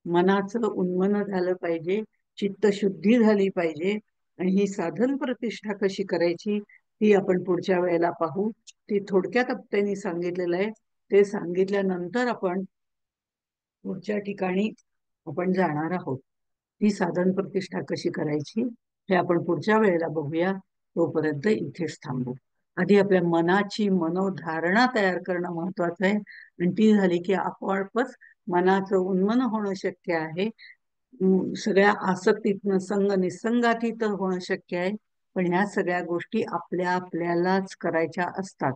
Speaker 1: मनाचं उन्मन झालं पाहिजे, चित्तशुद्धी झाली पाहिजे. आणि ही साधन प्रतिष्ठा कशी करायची ती आपण पुढच्या वेळेला पाहू. ती थोडक्यात त्यांनी सांगितलेलं आहे. ते सांगितल्यानंतर आपण पुढच्या ठिकाणी आपण जाणार आहोत. ती साधन प्रतिष्ठा कशी करायची हे आपण पुढच्या वेळेला बघूया. तोपर्यंत इथेच थांबू. आधी आपल्या मनाची मनोधारणा तयार करणं महत्वाचं आहे, आणि ती झाली की आपोआपच मनाचं उन्मन होणं शक्य आहे. सगळ्या आसक्तीतनं संग निसंगातीत होणं शक्य आहे. पण ह्या सगळ्या गोष्टी आपल्या आपल्यालाच करायच्या असतात.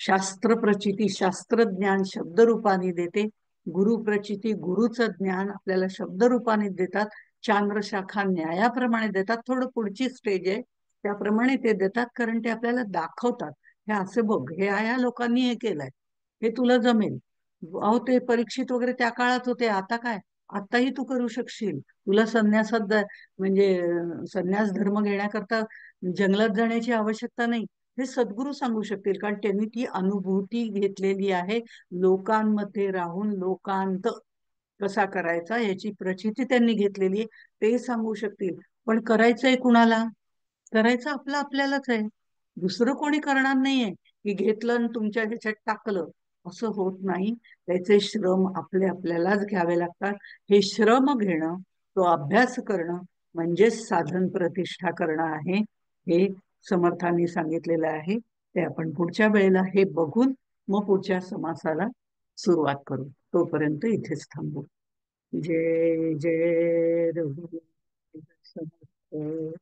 Speaker 1: शास्त्र प्रचिती शास्त्रज्ञान शब्दरूपाने देते, गुरु प्रचिती गुरुचं ज्ञान आपल्याला शब्दरूपाने देतात, चांद्र शाखा न्यायाप्रमाणे देतात. थोडं पुढची स्टेज आहे त्याप्रमाणे ते देतात, कारण ते आपल्याला दाखवतात. हे असे बघ, हे या लोकांनी हे केलंय, हे तुला जमेल. अहो ते परीक्षित वगैरे त्या काळात होते, आता काय, आताही तू करू शकशील. तुला संन्यासात म्हणजे संन्यास धर्म घेण्याकरता जंगलात जाण्याची आवश्यकता नाही. हे सद्गुरू सांगू शकतील, कारण त्यांनी ती अनुभूती घेतलेली आहे. लोकांमध्ये राहून लोकांत कसा करायचा याची प्रचिती त्यांनी घेतलेली आहे. ते सांगू शकतील. पण करायचंय कुणाला? करायचं आपलं आपल्यालाच आहे. दुसरं कोणी करणार नाहीये की घेतलं आणि तुमच्या ह्याच्यात टाकलं. असं होत नाही. त्याचे श्रम आपले आपल्यालाच घ्यावे लागतात. हे श्रम घेणं, तो अभ्यास करणं म्हणजे साधन प्रतिष्ठा करणं आहे. हे समर्थांनी सांगितलेलं आहे. ते आपण पुढच्या वेळेला हे बघून मग पुढच्या समासाला सुरुवात करू. तोपर्यंत इथेच थांबू. जय जय रघुवीर समर्थ.